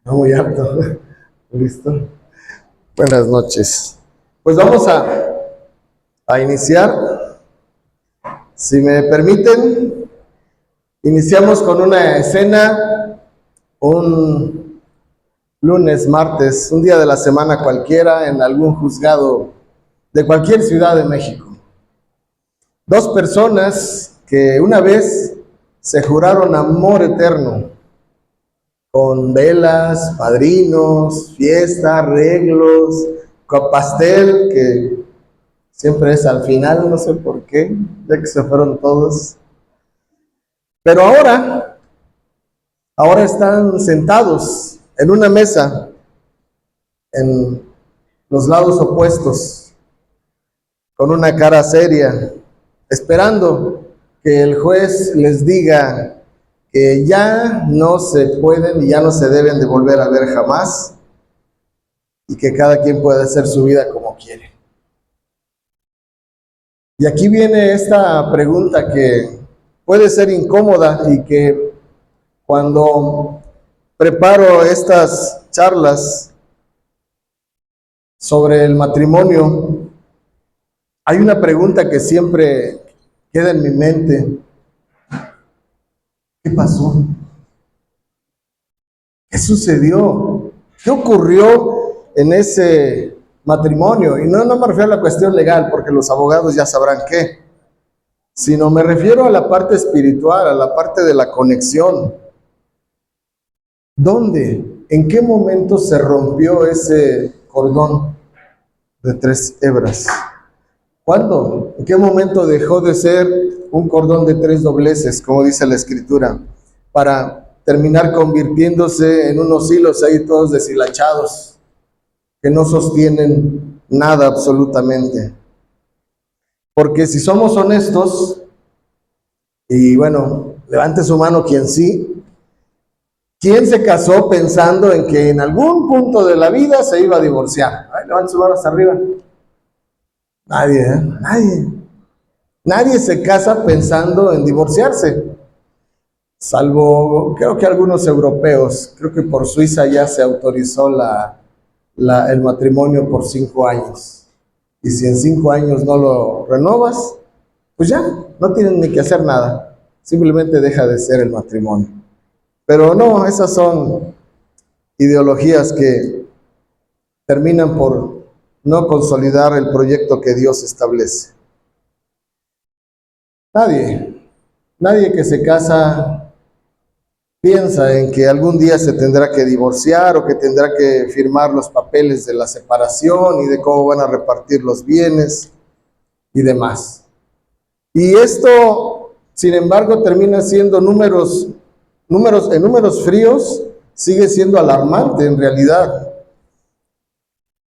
No muy alto. Listo. Buenas noches. Pues vamos a iniciar. Si me permiten, iniciamos con una escena, un lunes, martes, un día de la semana cualquiera en algún juzgado de cualquier ciudad de México. Dos personas que una vez se juraron amor eterno, con velas, padrinos, fiesta, arreglos, con pastel, que siempre es al final, no sé por qué, ya que se fueron todos. Pero ahora están sentados en una mesa, en los lados opuestos, con una cara seria, esperando que el juez les diga que ya no se pueden y ya no se deben de volver a ver jamás, y que cada quien puede hacer su vida como quiere. Y aquí viene esta pregunta que puede ser incómoda y que cuando preparo estas charlas sobre el matrimonio, hay una pregunta que siempre queda en mi mente. ¿Qué pasó? ¿Qué sucedió? ¿Qué ocurrió en ese matrimonio? Y no me refiero a la cuestión legal, porque los abogados ya sabrán qué, sino me refiero a la parte espiritual, a la parte de la conexión. ¿Dónde? ¿En qué momento se rompió ese cordón de 3 hebras? ¿Cuándo? ¿En qué momento dejó de ser un cordón de 3 dobleces, como dice la Escritura, para terminar convirtiéndose en unos hilos ahí todos deshilachados, que no sostienen nada absolutamente? Porque si somos honestos, y bueno, levante su mano quien sí, ¿quién se casó pensando en que en algún punto de la vida se iba a divorciar? Ay, levante su mano hasta arriba. Nadie, ¿eh? Nadie. Nadie se casa pensando en divorciarse, salvo creo que algunos europeos. Creo que por Suiza ya se autorizó el matrimonio por 5 años. Y si en 5 años no lo renovas, pues ya, no tienen ni que hacer nada. Simplemente deja de ser el matrimonio. Pero no, esas son ideologías que terminan por no consolidar el proyecto que Dios establece. Nadie que se casa piensa en que algún día se tendrá que divorciar o que tendrá que firmar los papeles de la separación y de cómo van a repartir los bienes y demás. Y esto, sin embargo, termina siendo en números fríos, sigue siendo alarmante en realidad.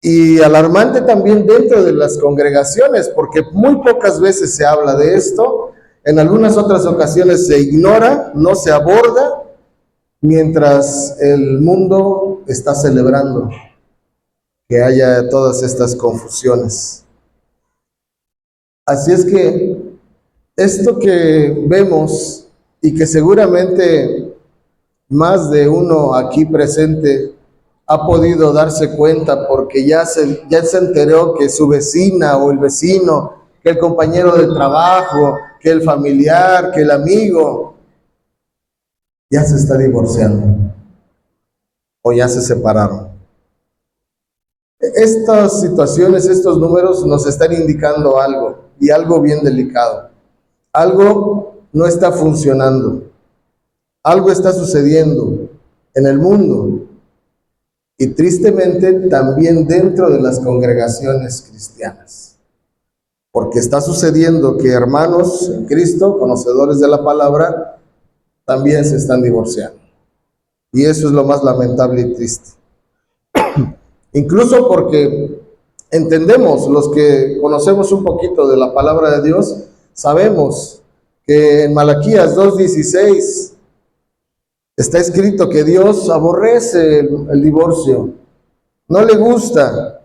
Y alarmante también dentro de las congregaciones, porque muy pocas veces se habla de esto, en algunas otras ocasiones se ignora, no se aborda, mientras el mundo está celebrando que haya todas estas confusiones. Así es que esto que vemos y que seguramente más de uno aquí presente ha podido darse cuenta porque ya se enteró que su vecina o el vecino, que el compañero de trabajo, que el familiar, que el amigo, ya se está divorciando o ya se separaron. Estas situaciones, estos números nos están indicando algo, y algo bien delicado. Algo no está funcionando, algo está sucediendo en el mundo y tristemente también dentro de las congregaciones cristianas. Porque está sucediendo que hermanos en Cristo, conocedores de la palabra, también se están divorciando. Y eso es lo más lamentable y triste. Incluso porque entendemos, los que conocemos un poquito de la palabra de Dios, sabemos que en Malaquías 2:16 está escrito que Dios aborrece el divorcio, no le gusta,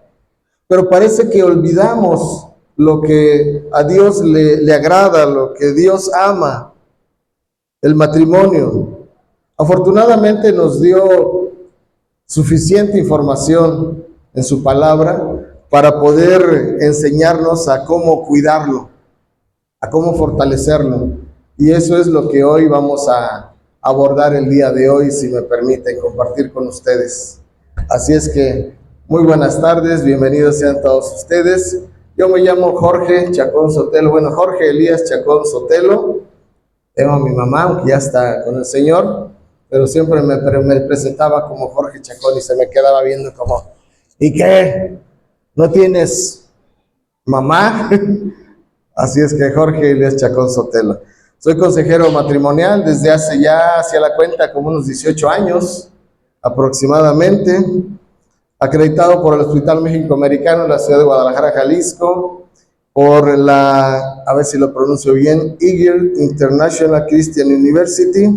pero parece que olvidamos lo que a Dios le agrada, lo que Dios ama, el matrimonio. Afortunadamente nos dio suficiente información en su palabra para poder enseñarnos a cómo cuidarlo, a cómo fortalecerlo. Y eso es lo que hoy vamos a abordar el día de hoy, si me permiten compartir con ustedes. Así es que, muy buenas tardes, bienvenidos sean todos ustedes. Yo me llamo Jorge Chacón Sotelo, bueno, Jorge Elías Chacón Sotelo. Tengo a mi mamá, aunque ya está con el Señor, pero siempre me presentaba como Jorge Chacón y se me quedaba viendo como, ¿y qué? ¿No tienes mamá? Así es que Jorge Elías Chacón Sotelo. Soy consejero matrimonial desde hace ya, hacia la cuenta, como unos 18 años aproximadamente, acreditado por el Hospital México Americano en la ciudad de Guadalajara, Jalisco, por la, a ver si lo pronuncio bien, Eagle International Christian University,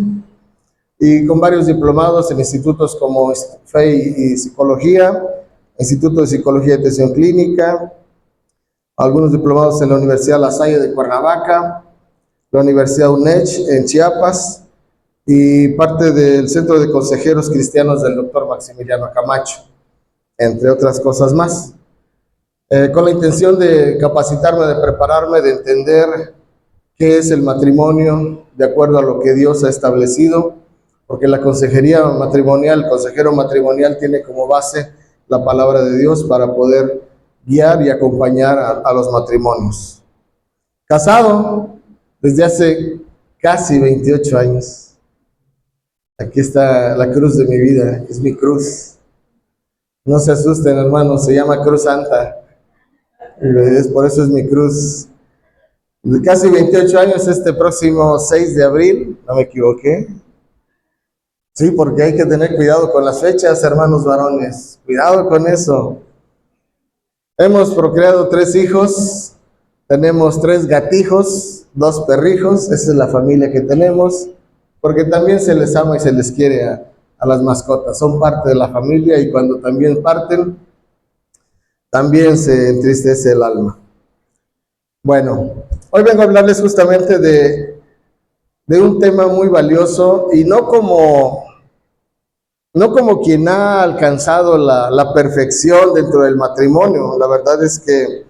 y con varios diplomados en institutos como Fe y Psicología, Instituto de Psicología y Atención Clínica, algunos diplomados en la Universidad La Salle de Cuernavaca, la Universidad UNECH en Chiapas, y parte del Centro de Consejeros Cristianos del Dr. Maximiliano Camacho, entre otras cosas más. Con la intención de capacitarme, de prepararme, de entender qué es el matrimonio de acuerdo a lo que Dios ha establecido, porque la consejería matrimonial, el consejero matrimonial tiene como base la palabra de Dios para poder guiar y acompañar a los matrimonios. Casado desde hace casi 28 años. Aquí está la cruz de mi vida, es mi cruz. No se asusten, hermanos, se llama Cruz Santa. Por eso es mi cruz. De casi 28 años, este próximo 6 de abril, no me equivoqué. Sí, porque hay que tener cuidado con las fechas, hermanos varones. Cuidado con eso. Hemos procreado 3 hijos, tenemos 3 gatijos, 2 perrijos, esa es la familia que tenemos, porque también se les ama y se les quiere a las mascotas, son parte de la familia y cuando también parten, también se entristece el alma. Bueno, hoy vengo a hablarles justamente de un tema muy valioso y no como quien ha alcanzado la perfección dentro del matrimonio. La verdad es que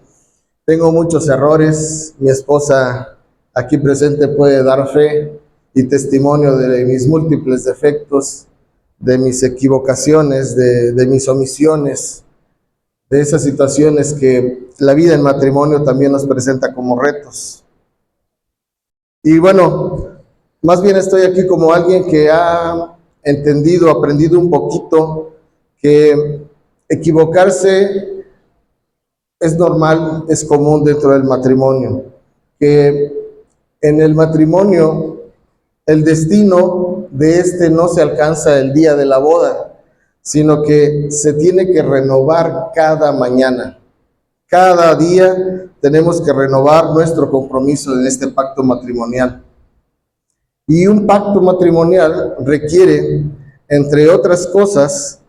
tengo muchos errores. Mi esposa aquí presente puede dar fe y testimonio de mis múltiples defectos, de mis equivocaciones, de mis omisiones, de esas situaciones que la vida en matrimonio también nos presenta como retos. Y bueno, más bien estoy aquí como alguien que ha entendido, aprendido un poquito que equivocarse es normal, es común dentro del matrimonio, que en el matrimonio el destino de este no se alcanza el día de la boda, sino que se tiene que renovar cada mañana. Cada día tenemos que renovar nuestro compromiso en este pacto matrimonial. Y un pacto matrimonial requiere, entre otras cosas,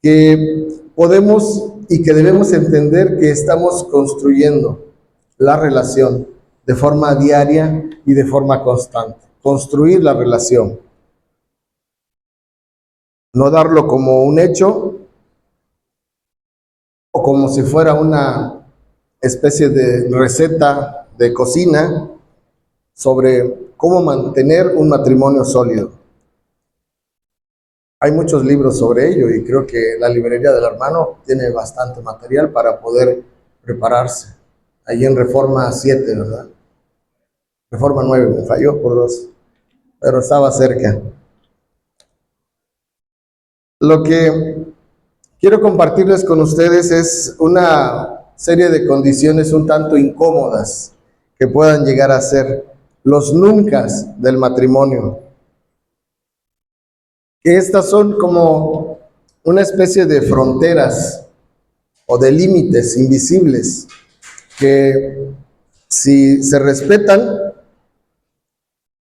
que podemos y que debemos entender que estamos construyendo la relación de forma diaria y de forma constante. Construir la relación. No darlo como un hecho o como si fuera una especie de receta de cocina sobre cómo mantener un matrimonio sólido. Hay muchos libros sobre ello y creo que la librería del hermano tiene bastante material para poder prepararse. Ahí en Reforma 7, ¿verdad? Reforma 9, me falló por 2, pero estaba cerca. Lo que quiero compartirles con ustedes es una serie de condiciones un tanto incómodas que puedan llegar a ser los nuncas del matrimonio. Que estas son como una especie de fronteras o de límites invisibles que, si se respetan,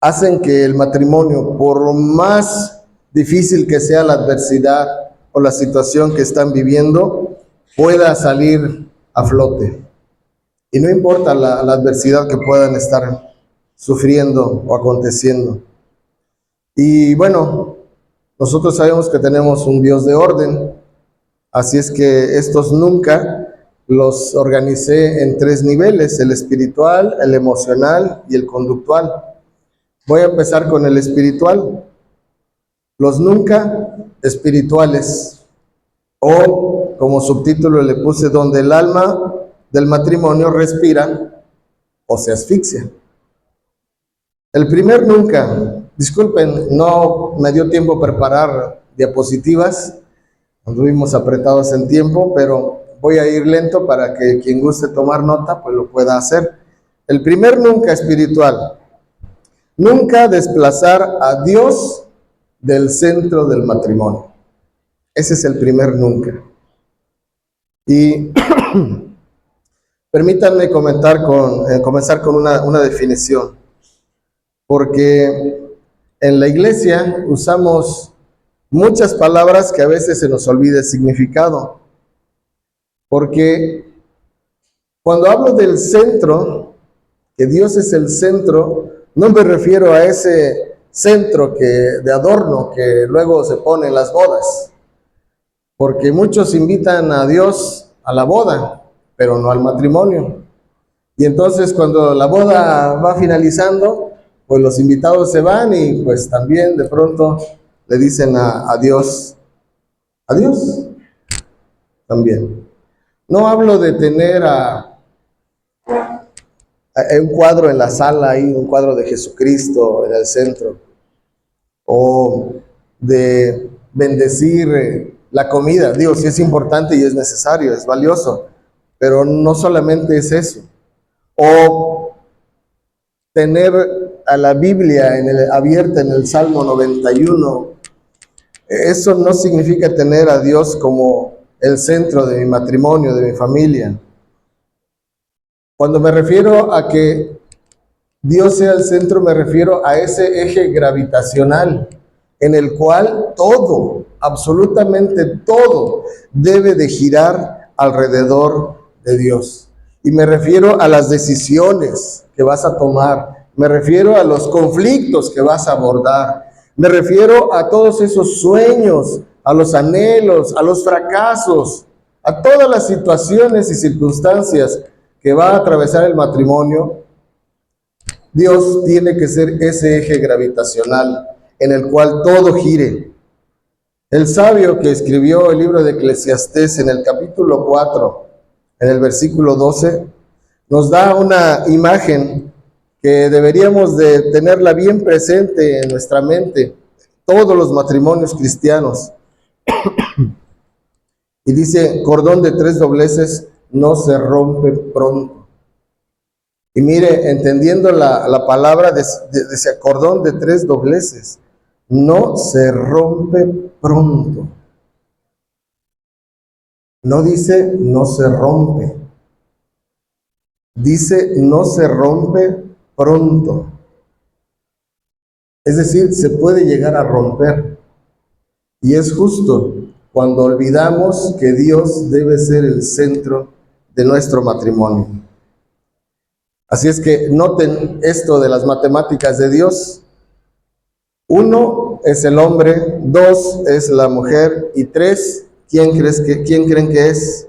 hacen que el matrimonio, por más difícil que sea la adversidad o la situación que están viviendo, pueda salir a flote. Y no importa la adversidad que puedan estar sufriendo o aconteciendo. Y bueno, Nosotros sabemos que tenemos un Dios de orden, así es que estos nunca los organicé en 3 niveles: el espiritual, el emocional y el conductual. Voy a empezar con el espiritual. Los nunca espirituales, o como subtítulo le puse, donde el alma del matrimonio respira o se asfixia. El primer nunca, disculpen, no me dio tiempo preparar diapositivas, anduvimos apretados en tiempo, pero voy a ir lento para que quien guste tomar nota, pues lo pueda hacer. El primer nunca espiritual: nunca desplazar a Dios del centro del matrimonio. Ese es el primer nunca. Y permítanme comenzar con una definición, porque en la iglesia usamos muchas palabras que a veces se nos olvida el significado. Porque cuando hablo del centro, que Dios es el centro, no me refiero a ese centro de adorno que luego se pone en las bodas. Porque muchos invitan a Dios a la boda, pero no al matrimonio. Y entonces cuando la boda va finalizando, pues los invitados se van y pues también de pronto le dicen a Dios, adiós, también. No hablo de tener un cuadro en la sala ahí, un cuadro de Jesucristo en el centro, o de bendecir la comida. Digo, sí es importante y es necesario, es valioso, pero no solamente es eso. O tener a la Biblia abierta en el Salmo 91, eso no significa tener a Dios como el centro de mi matrimonio, de mi familia. Cuando me refiero a que Dios sea el centro, me refiero a ese eje gravitacional en el cual todo, absolutamente todo, debe de girar alrededor de Dios. Y me refiero a las decisiones que vas a tomar, me refiero a los conflictos que vas a abordar, me refiero a todos esos sueños, a los anhelos, a los fracasos, a todas las situaciones y circunstancias que va a atravesar el matrimonio. Dios tiene que ser ese eje gravitacional en el cual todo gire. El sabio que escribió el libro de Eclesiastés en el capítulo 4, en el versículo 12, nos da una imagen que deberíamos de tenerla bien presente en nuestra mente, todos los matrimonios cristianos. Y dice, cordón de 3 dobleces no se rompe pronto. Y mire, entendiendo la palabra de ese cordón de 3 dobleces, no se rompe pronto. No dice no se rompe. Dice no se rompe pronto. Es decir, se puede llegar a romper. Y es justo cuando olvidamos que Dios debe ser el centro de nuestro matrimonio. Así es que noten esto de las matemáticas de Dios. 1 es el hombre, 2 es la mujer y 3, ¿quién creen que es?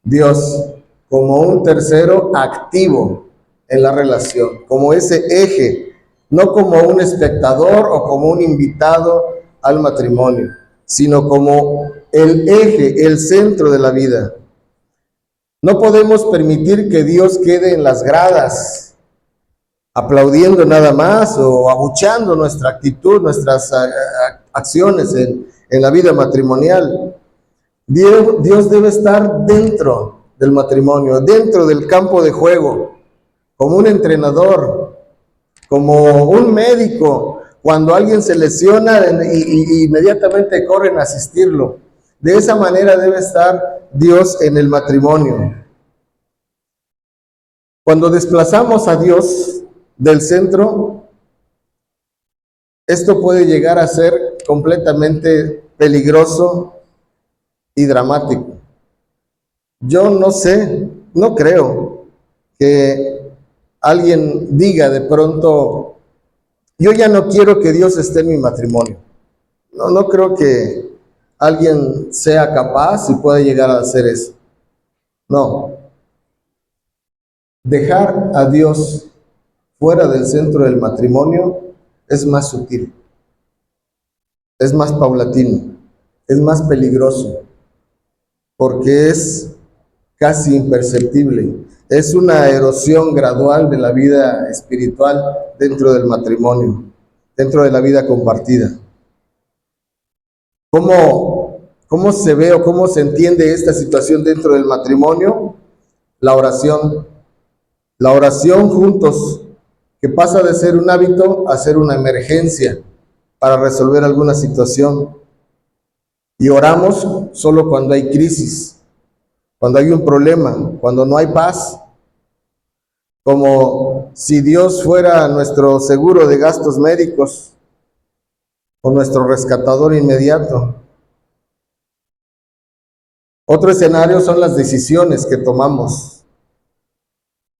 Dios, como un tercero activo en la relación, como ese eje, no como un espectador o como un invitado al matrimonio, sino como el eje, el centro de la vida. No podemos permitir que Dios quede en las gradas, aplaudiendo nada más o abucheando nuestra actitud, nuestras acciones en la vida matrimonial. Dios debe estar dentro del matrimonio, dentro del campo de juego, como un entrenador, como un médico. Cuando alguien se lesiona, inmediatamente corren a asistirlo. De esa manera debe estar Dios en el matrimonio. Cuando desplazamos a Dios del centro, esto puede llegar a ser completamente peligroso y dramático. Yo no sé, no creo que alguien diga de pronto, Yo ya no quiero que Dios esté en mi matrimonio. No creo que alguien sea capaz y pueda llegar a hacer eso. No. Dejar a Dios fuera del centro del matrimonio es más sutil, es más paulatino, es más peligroso, porque es casi imperceptible. Es una erosión gradual de la vida espiritual dentro del matrimonio, dentro de la vida compartida. ¿Cómo se ve o cómo se entiende esta situación dentro del matrimonio? La oración. La oración juntos, que pasa de ser un hábito a ser una emergencia para resolver alguna situación. Y oramos solo cuando hay crisis, cuando hay un problema, cuando no hay paz, como si Dios fuera nuestro seguro de gastos médicos o nuestro rescatador inmediato. Otro escenario son las decisiones que tomamos,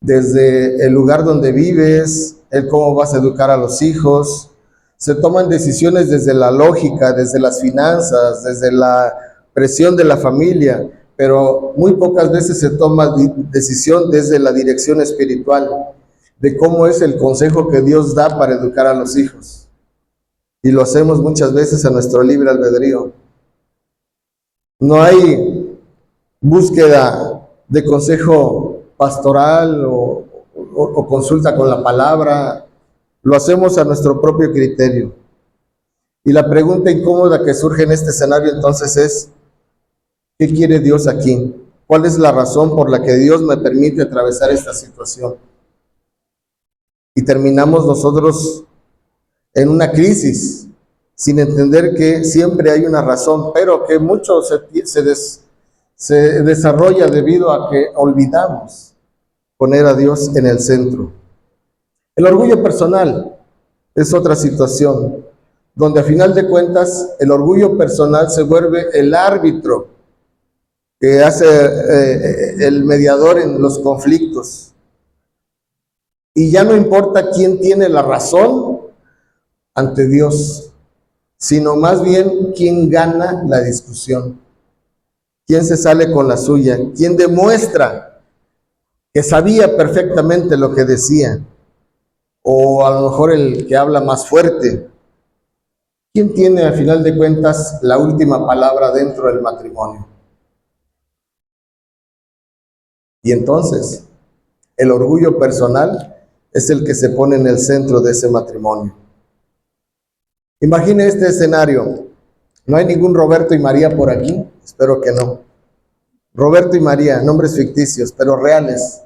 desde el lugar donde vives, el cómo vas a educar a los hijos. Se toman decisiones desde la lógica, desde las finanzas, desde la presión de la familia, pero muy pocas veces se toma decisión desde la dirección espiritual, de cómo es el consejo que Dios da para educar a los hijos. Y lo hacemos muchas veces a nuestro libre albedrío. No hay búsqueda de consejo pastoral o consulta con la palabra. Lo hacemos a nuestro propio criterio. Y la pregunta incómoda que surge en este escenario entonces es, ¿qué quiere Dios aquí? ¿Cuál es la razón por la que Dios me permite atravesar esta situación? Y terminamos nosotros en una crisis, sin entender que siempre hay una razón, pero que mucho se desarrolla debido a que olvidamos poner a Dios en el centro. El orgullo personal es otra situación, donde a final de cuentas el orgullo personal se vuelve el árbitro que hace el mediador en los conflictos. Y ya no importa quién tiene la razón ante Dios, sino más bien quién gana la discusión, quién se sale con la suya, quién demuestra que sabía perfectamente lo que decía, o a lo mejor el que habla más fuerte. ¿Quién tiene al final de cuentas la última palabra dentro del matrimonio? Y entonces, el orgullo personal es el que se pone en el centro de ese matrimonio. Imagine este escenario. No hay ningún Roberto y María por aquí, espero que no. Roberto y María, nombres ficticios, pero reales,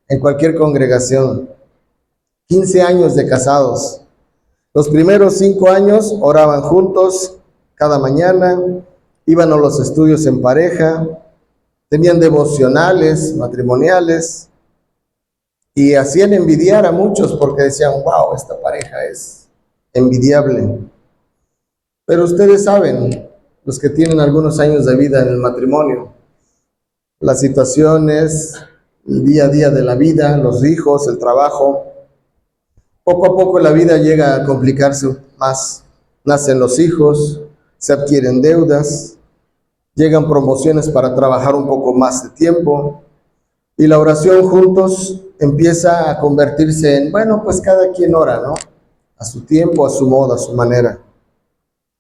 en cualquier congregación. 15 años de casados. Los primeros 5 años oraban juntos cada mañana, iban a los estudios en pareja, tenían devocionales matrimoniales y hacían envidiar a muchos porque decían, wow, esta pareja es envidiable. Pero ustedes saben, los que tienen algunos años de vida en el matrimonio, las situaciones, el día a día de la vida, los hijos, el trabajo, poco a poco la vida llega a complicarse más. Nacen los hijos, se adquieren deudas, llegan promociones para trabajar un poco más de tiempo y la oración juntos empieza a convertirse en, bueno, pues cada quien ora, ¿no? A su tiempo, a su modo, a su manera.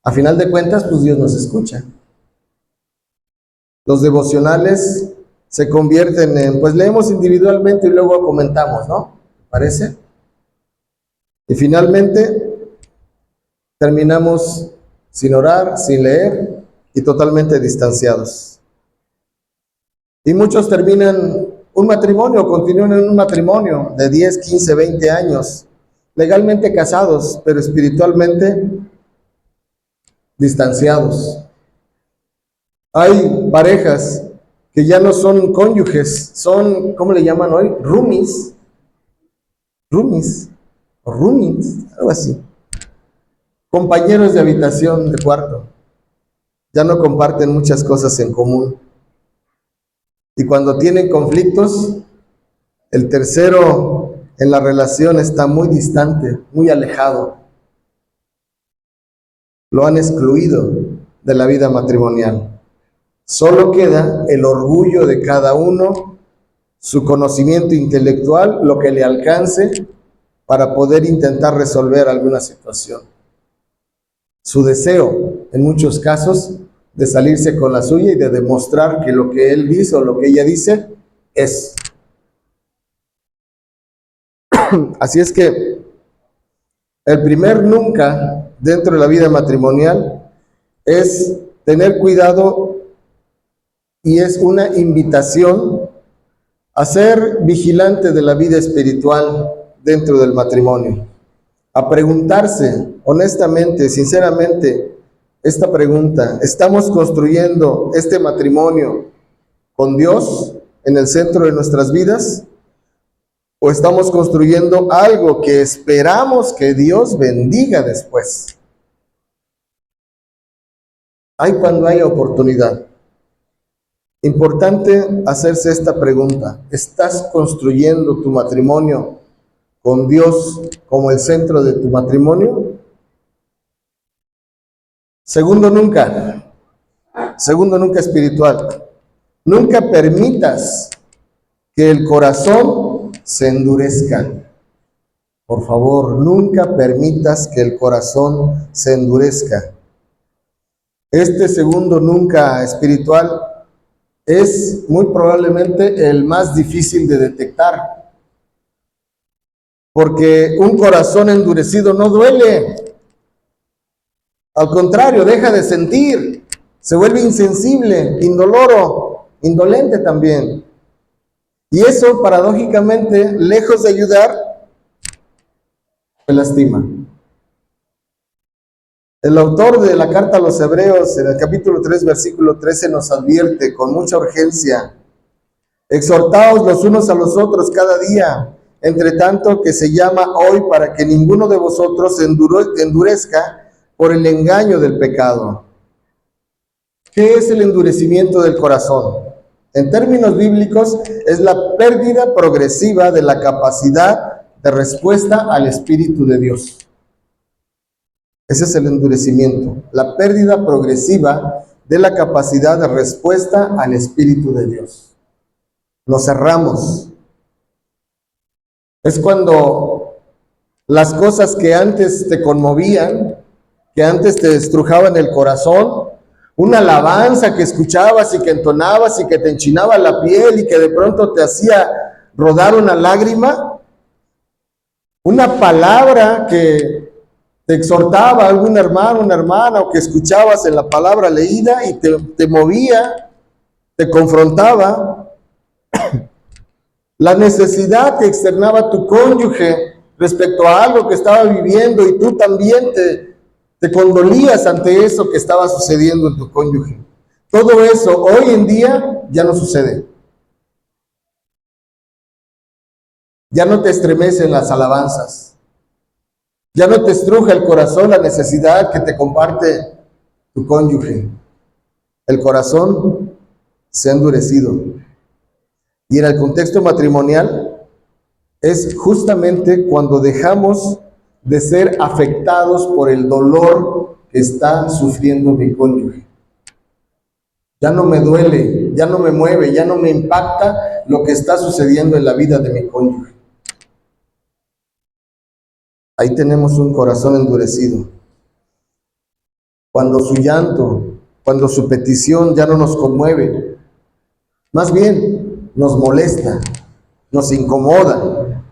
A final de cuentas, pues Dios nos escucha. Los devocionales se convierten en, pues leemos individualmente y luego comentamos, ¿no? ¿Parece? Y finalmente terminamos sin orar, sin leer y totalmente distanciados. Y muchos terminan un matrimonio, continúan en un matrimonio de 10, 15, 20 años, legalmente casados, pero espiritualmente distanciados. Hay parejas que ya no son cónyuges, son, ¿cómo le llaman hoy? Roomies, o roomings, algo así. Compañeros de habitación, de cuarto. Ya no comparten muchas cosas en común. Y cuando tienen conflictos, el tercero en la relación está muy distante, muy alejado. lo han excluido de la vida matrimonial. Solo queda el orgullo de cada uno, su conocimiento intelectual, lo que le alcance para poder intentar resolver alguna situación. Su deseo, en muchos casos, de salirse con la suya y de demostrar que lo que él dice o lo que ella dice es. Así es que el primer nunca dentro de la vida matrimonial es tener cuidado, y es una invitación a ser vigilante de la vida espiritual dentro del matrimonio, a preguntarse honestamente, sinceramente, esta pregunta: ¿estamos construyendo este matrimonio con Dios en el centro de nuestras vidas? ¿O estamos construyendo algo que esperamos que Dios bendiga después? Hay cuando haya oportunidad. Importante hacerse esta pregunta: ¿estás construyendo tu matrimonio con Dios como el centro de tu matrimonio? Segundo nunca espiritual: nunca permitas que el corazón se endurezca. Por favor, nunca permitas que el corazón se endurezca. Este segundo nunca espiritual es muy probablemente el más difícil de detectar, porque un corazón endurecido no duele. Al contrario, deja de sentir, se vuelve insensible, indoloro, indolente también. Y eso, paradójicamente, lejos de ayudar, me lastima. El autor de la carta a los Hebreos, en el capítulo 3, versículo 13, nos advierte con mucha urgencia: exhortaos los unos a los otros cada día, entre tanto que se llama hoy, para que ninguno de vosotros se endurezca por el engaño del pecado. ¿Qué es el endurecimiento del corazón? En términos bíblicos, es la pérdida progresiva de la capacidad de respuesta al Espíritu de Dios. Ese es el endurecimiento, la pérdida progresiva de la capacidad de respuesta al Espíritu de Dios. Nos cerramos. Es cuando las cosas que antes te conmovían, que antes te estrujaban el corazón, una alabanza que escuchabas y que entonabas y que te enchinaba la piel y que de pronto te hacía rodar una lágrima, una palabra que te exhortaba a algún hermano, una hermana, o que escuchabas en la palabra leída y te movía, te confrontaba. La necesidad que externaba tu cónyuge respecto a algo que estaba viviendo, y tú también te condolías ante eso que estaba sucediendo en tu cónyuge. Todo eso hoy en día ya no sucede. Ya no te estremecen las alabanzas. Ya no te estruja el corazón la necesidad que te comparte tu cónyuge. El corazón se ha endurecido. Y en el contexto matrimonial es justamente cuando dejamos de ser afectados por el dolor que está sufriendo mi cónyuge. Ya no me duele, ya no me mueve, ya no me impacta lo que está sucediendo en la vida de mi cónyuge. Ahí tenemos un corazón endurecido. Cuando su llanto, cuando su petición ya no nos conmueve, más bien nos molesta, nos incomoda.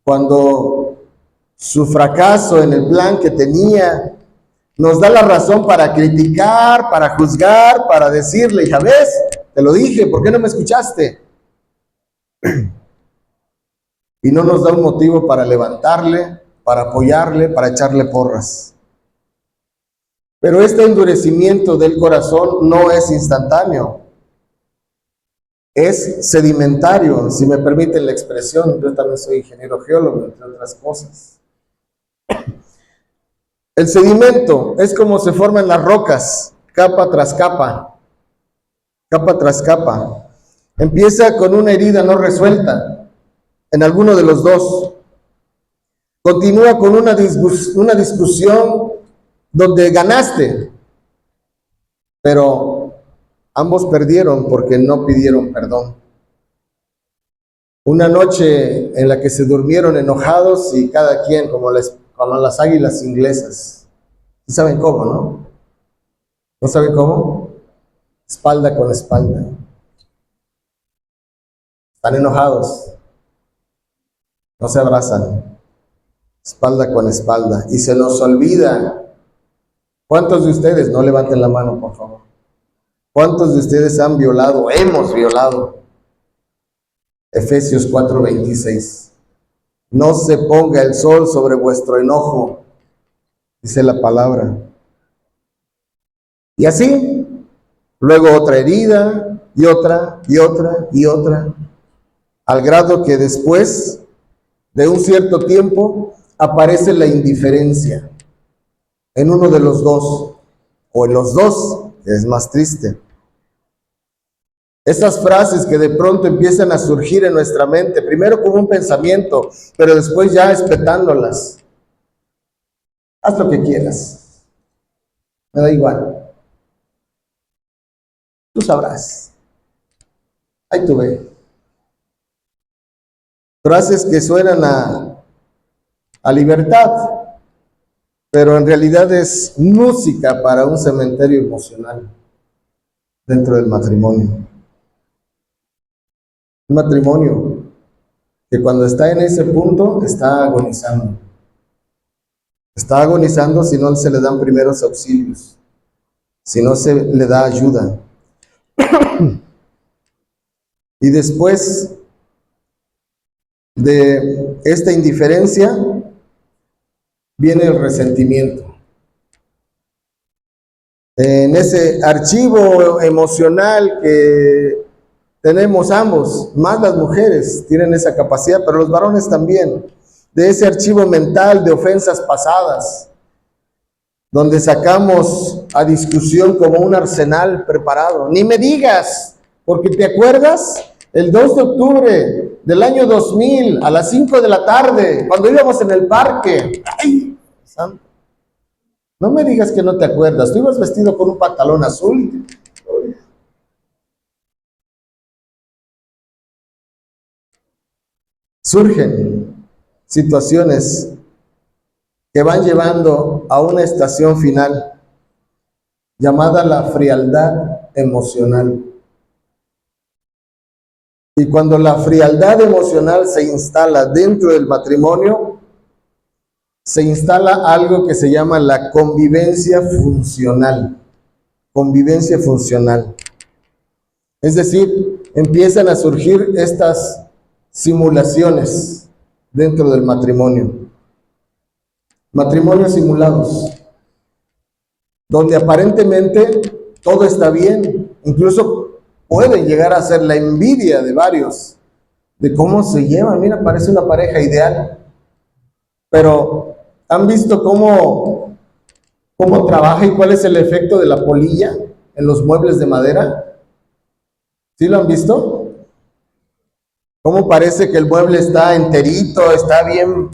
Cuando su fracaso en el plan que tenía nos da la razón para criticar, para juzgar, para decirle: ya ves, te lo dije, ¿por qué no me escuchaste? Y no nos da un motivo para levantarle, para apoyarle, para echarle porras. Pero este endurecimiento del corazón no es instantáneo, es sedimentario, si me permiten la expresión. Yo también soy ingeniero geólogo, entre otras cosas. El sedimento es como se forman las rocas, capa tras capa, capa tras capa. Empieza con una herida no resuelta en alguno de los dos. Continúa con una discusión donde ganaste, pero ambos perdieron porque no pidieron perdón. Una noche en la que se durmieron enojados y cada quien como las águilas inglesas. ¿Sí saben cómo, no? ¿No saben cómo? Espalda con espalda. Están enojados. No se abrazan. Espalda con espalda. Y se nos olvida. ¿Cuántos de ustedes, no levanten la mano, por favor? ¿Cuántos de ustedes han violado, hemos violado? Efesios 4:26. No se ponga el sol sobre vuestro enojo, dice la palabra. Y así, luego otra herida, y otra, y otra, y otra, al grado que después de un cierto tiempo aparece la indiferencia en uno de los dos, o en los dos, que es más triste. Esas frases que de pronto empiezan a surgir en nuestra mente, primero como un pensamiento, pero después ya espetándolas. Haz lo que quieras, me da igual. Tú sabrás. Ahí tú ve. Frases que suenan a libertad, pero en realidad es música para un cementerio emocional dentro del matrimonio. Un matrimonio que cuando está en ese punto está agonizando. Está agonizando si no se le dan primeros auxilios, si no se le da ayuda. Y después de esta indiferencia viene el resentimiento. En ese archivo emocional que tenemos ambos, más las mujeres tienen esa capacidad, pero los varones también, de ese archivo mental de ofensas pasadas, donde sacamos a discusión como un arsenal preparado. Ni me digas, porque te acuerdas, el 2 de octubre del año 2000, a las 5 de la tarde, cuando íbamos en el parque. ¡Ay, santo! No me digas que no te acuerdas, tú ibas vestido con un pantalón azul. Surgen situaciones que van llevando a una estación final llamada la frialdad emocional. Y cuando la frialdad emocional se instala dentro del matrimonio, se instala algo que se llama la convivencia funcional. Convivencia funcional. Es decir, empiezan a surgir estas simulaciones dentro del matrimonio. Matrimonios simulados, donde aparentemente todo está bien, incluso pueden llegar a ser la envidia de varios, de cómo se llevan. Mira, parece una pareja ideal, pero ¿han visto cómo trabaja y cuál es el efecto de la polilla en los muebles de madera? ¿Sí lo han visto? ¿Cómo parece que el mueble está enterito, está bien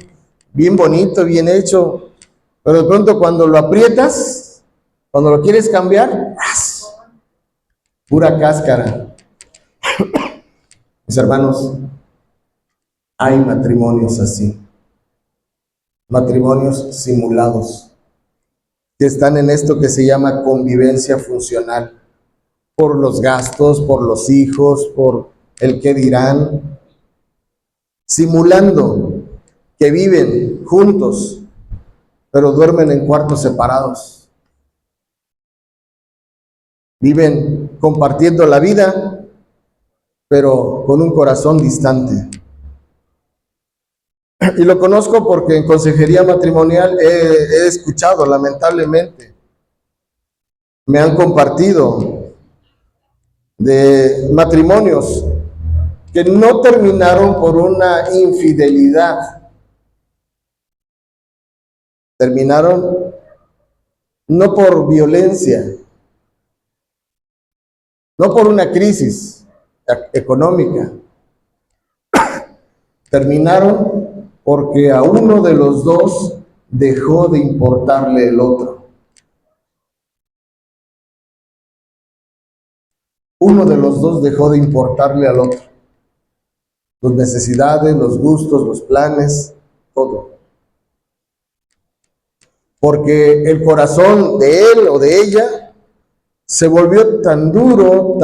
bonito, bien hecho, pero de pronto cuando lo aprietas, cuando lo quieres cambiar, ¡ras! Pura cáscara. Mis hermanos, hay matrimonios así, matrimonios simulados, que están en esto que se llama convivencia funcional, por los gastos, por los hijos, por el qué dirán, simulando que viven juntos, pero duermen en cuartos separados. Viven compartiendo la vida, pero con un corazón distante. Y lo conozco porque en consejería matrimonial he escuchado, lamentablemente, me han compartido de matrimonios que no terminaron por una infidelidad, terminaron no por violencia, no por una crisis económica, terminaron porque a uno de los dos dejó de importarle el otro. uno de los dos dejó de importarle al otro. Sus necesidades, los gustos, los planes, todo. Porque el corazón de él o de ella se volvió tan duro,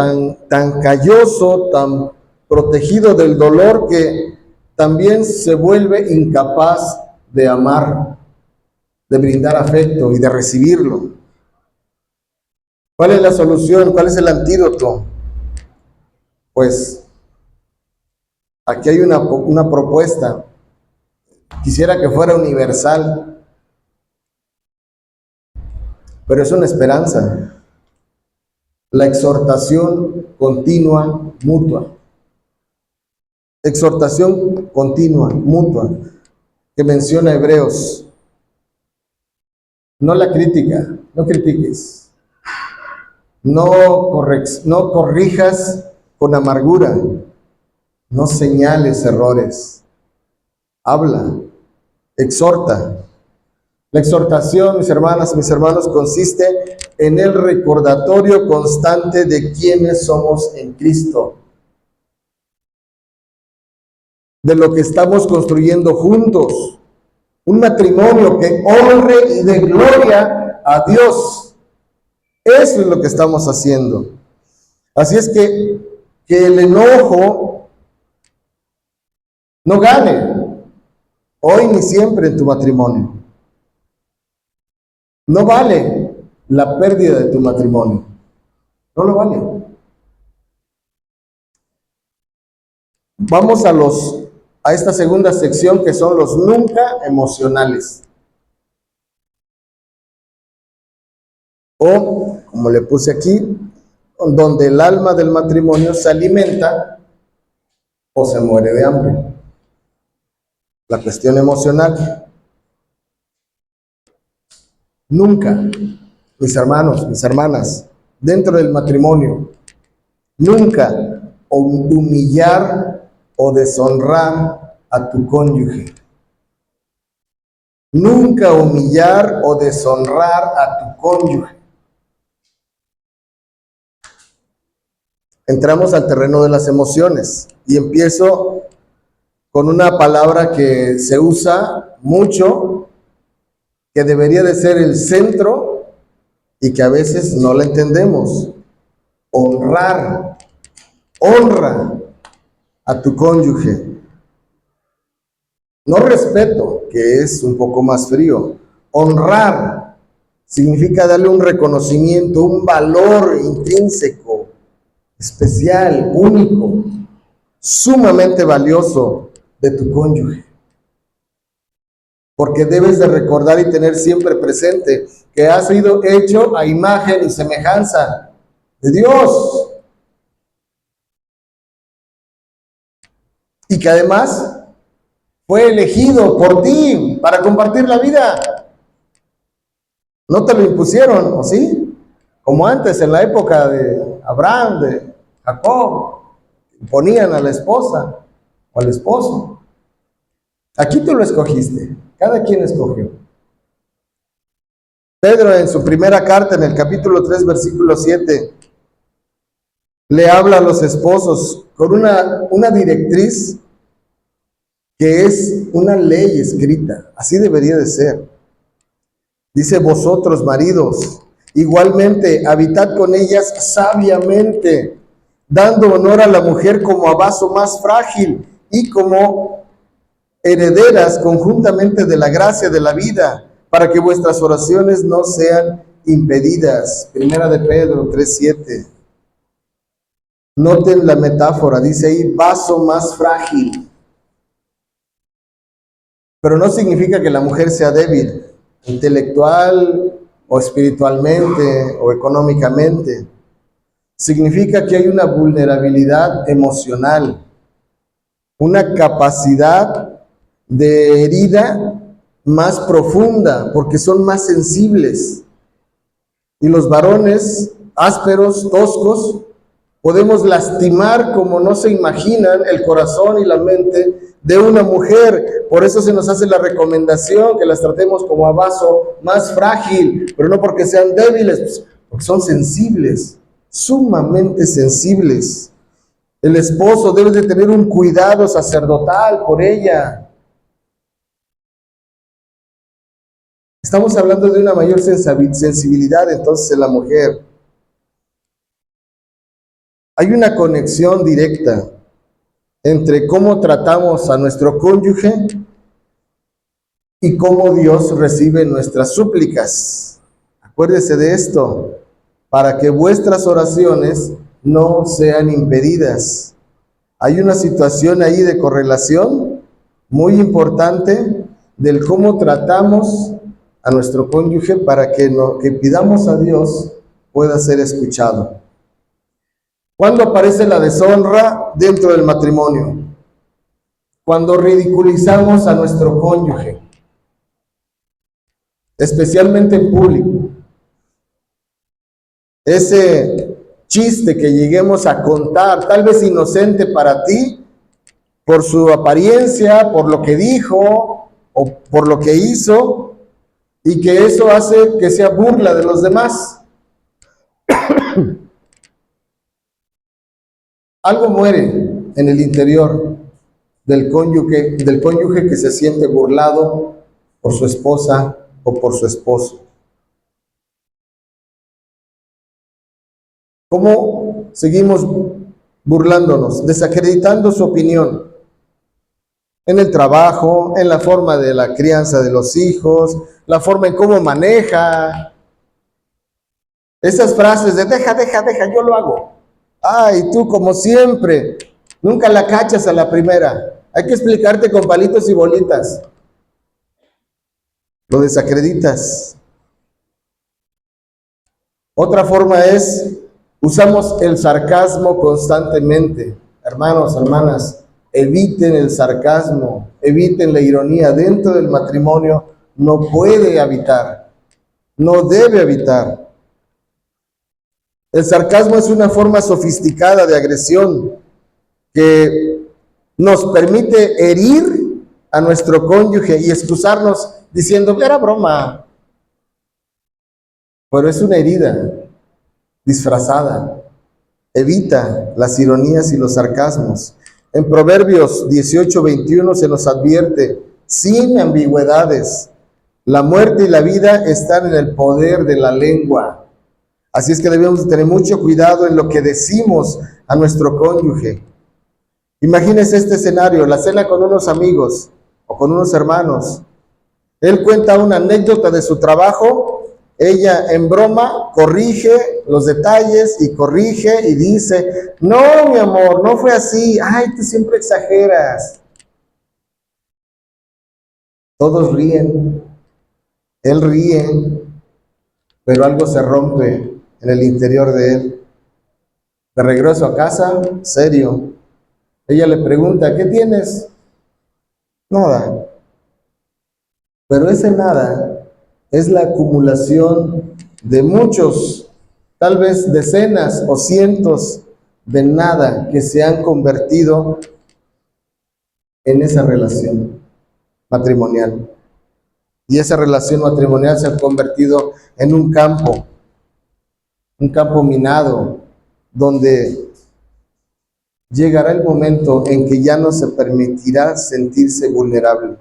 tan calloso, tan protegido del dolor, que también se vuelve incapaz de amar, de brindar afecto y de recibirlo. ¿Cuál es la solución? ¿Cuál es el antídoto? Pues aquí hay una propuesta. Quisiera que fuera universal, pero es una esperanza. La exhortación continua, mutua. Exhortación continua, mutua, que menciona Hebreos. No la crítica, no critiques. No corrijas con amargura. No señales errores. Habla, exhorta. La exhortación, mis hermanas, mis hermanos, consiste en el recordatorio constante de quiénes somos en Cristo, de lo que estamos construyendo juntos, un matrimonio que honre y dé gloria a Dios. Eso es lo que estamos haciendo. Así es que el enojo no gane hoy ni siempre en tu matrimonio. No vale la pérdida de tu matrimonio. No lo vale. Vamos a esta segunda sección, que son los nunca emocionales. O, como le puse aquí, donde el alma del matrimonio se alimenta o se muere de hambre. La cuestión emocional. Nunca, mis hermanos, mis hermanas, dentro del matrimonio, nunca humillar o deshonrar a tu cónyuge. Nunca humillar o deshonrar a tu cónyuge. Entramos al terreno de las emociones y empiezo con una palabra que se usa mucho, que debería de ser el centro y que a veces no la entendemos. Honrar. Honra a tu cónyuge. No respeto, que es un poco más frío. Honrar significa darle un reconocimiento, un valor intrínseco, especial, único, sumamente valioso de tu cónyuge. Porque debes de recordar y tener siempre presente que has sido hecho a imagen y semejanza de Dios. Y que además fue elegido por ti para compartir la vida. No te lo impusieron, ¿o sí? Como antes, en la época de Abraham, de Jacob, ponían a la esposa o al esposo. Aquí tú lo escogiste, cada quien escogió. Pedro, en su primera carta, en el capítulo 3, versículo 7, le habla a los esposos con una directriz que es una ley escrita. Así debería de ser. Dice: vosotros, maridos, igualmente habitad con ellas sabiamente, dando honor a la mujer como a vaso más frágil y como herederas conjuntamente de la gracia de la vida, para que vuestras oraciones no sean impedidas. Primera de Pedro 3:7. Noten la metáfora, dice ahí vaso más frágil. Pero no significa que la mujer sea débil, intelectual o espiritualmente o económicamente. Significa que hay una vulnerabilidad emocional, una capacidad de herida más profunda, porque son más sensibles. Y los varones ásperos, toscos, podemos lastimar como no se imaginan el corazón y la mente de una mujer. Por eso se nos hace la recomendación que las tratemos como a vaso más frágil, pero no porque sean débiles, porque son sensibles, sumamente sensibles. El esposo debe de tener un cuidado sacerdotal por ella. Estamos hablando de una mayor sensibilidad entonces en la mujer. Hay una conexión directa entre cómo tratamos a nuestro cónyuge y cómo Dios recibe nuestras súplicas. Acuérdese de esto, para que vuestras oraciones no sean impedidas. Hay una situación ahí de correlación muy importante del cómo tratamos a nuestro cónyuge para que lo que pidamos a Dios pueda ser escuchado. ¿Cuándo aparece la deshonra dentro del matrimonio? Cuando ridiculizamos a nuestro cónyuge, especialmente en público. Ese chiste que lleguemos a contar, tal vez inocente para ti, por su apariencia, por lo que dijo o por lo que hizo, y que eso hace que sea burla de los demás. Algo muere en el interior del cónyuge que se siente burlado por su esposa o por su esposo. ¿Cómo seguimos burlándonos, desacreditando su opinión? En el trabajo, en la forma de la crianza de los hijos, la forma en cómo maneja. Esas frases de deja, yo lo hago. Ay, tú como siempre, nunca la cachas a la primera. Hay que explicarte con palitos y bolitas. Lo desacreditas. Otra forma es, usamos el sarcasmo constantemente. Hermanos, hermanas, eviten el sarcasmo, eviten la ironía. Dentro del matrimonio no puede habitar, no debe habitar. El sarcasmo es una forma sofisticada de agresión que nos permite herir a nuestro cónyuge y excusarnos diciendo que era broma. Pero es una herida disfrazada. Evita las ironías y los sarcasmos. En Proverbios 18:21 se nos advierte, sin ambigüedades, la muerte y la vida están en el poder de la lengua. Así es que debemos tener mucho cuidado en lo que decimos a nuestro cónyuge. Imagínese este escenario, la cena con unos amigos o con unos hermanos. Él cuenta una anécdota de su trabajo, ella en broma corrige los detalles y corrige y dice, no, mi amor, no fue así, ay, tú siempre exageras. Todos ríen, él ríe, pero algo se rompe en el interior de él. De regreso a casa, serio. Ella le pregunta, ¿qué tienes? Nada. Pero ese nada es la acumulación de muchos, tal vez decenas o cientos de nada que se han convertido en esa relación matrimonial. Y esa relación matrimonial se ha convertido en un campo minado, donde llegará el momento en que ya no se permitirá sentirse vulnerable.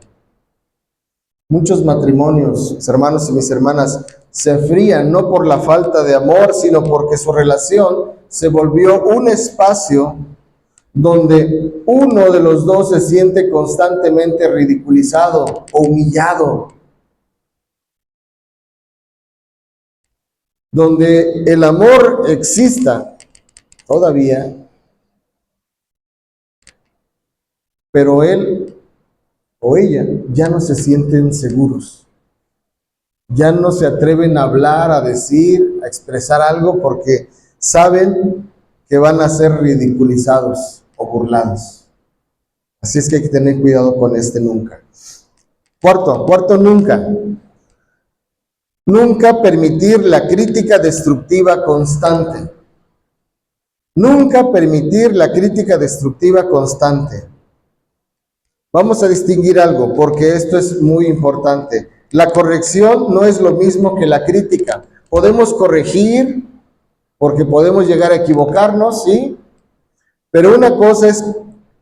Muchos matrimonios, mis hermanos y mis hermanas, se enfrían no por la falta de amor, sino porque su relación se volvió un espacio donde uno de los dos se siente constantemente ridiculizado o humillado, donde el amor exista todavía, pero él o ella ya no se sienten seguros, ya no se atreven a hablar, a decir, a expresar algo porque saben que van a ser ridiculizados o burlados. Así es que hay que tener cuidado con este nunca. Cuarto nunca. Nunca permitir la crítica destructiva constante. Nunca permitir la crítica destructiva constante. Vamos a distinguir algo, porque esto es muy importante. La corrección no es lo mismo que la crítica. Podemos corregir, porque podemos llegar a equivocarnos, ¿sí? Pero una cosa es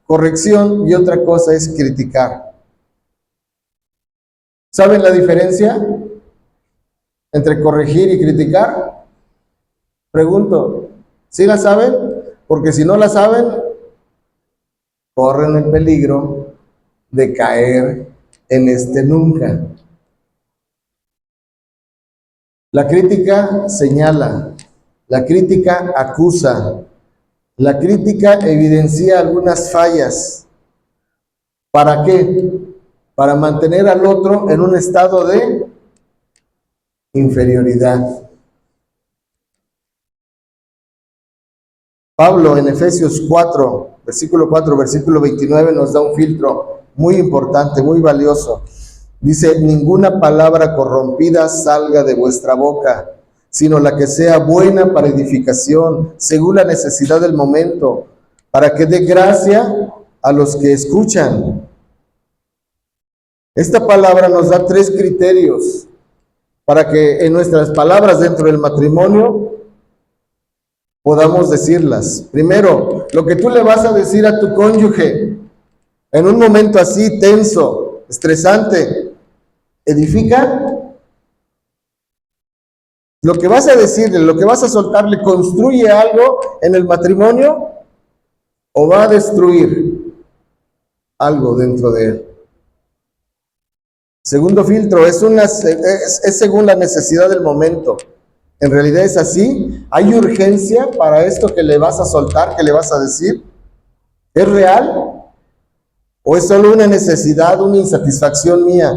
corrección y otra cosa es criticar. ¿Saben la diferencia entre corregir y criticar? Pregunto, ¿sí la saben? Porque si no la saben, corren el peligro de caer en este nunca. La crítica señala, la crítica acusa, la crítica evidencia algunas fallas. ¿Para qué? Para mantener al otro en un estado de inferioridad. Pablo en Efesios 4, versículo 29 nos da un filtro muy importante, muy valioso. Dice, ninguna palabra corrompida salga de vuestra boca, sino la que sea buena para edificación, según la necesidad del momento, para que dé gracia a los que escuchan. Esta palabra nos da 3 criterios para que en nuestras palabras dentro del matrimonio podamos decirlas. Primero, lo que tú le vas a decir a tu cónyuge en un momento así tenso, estresante, ¿edifica? Lo que vas a decirle, lo que vas a soltarle, ¿construye algo en el matrimonio o va a destruir algo dentro de él? Segundo filtro, es según la necesidad del momento. En realidad es así. ¿Hay urgencia para esto que le vas a soltar, que le vas a decir? ¿Es real? ¿O es solo una necesidad, una insatisfacción mía?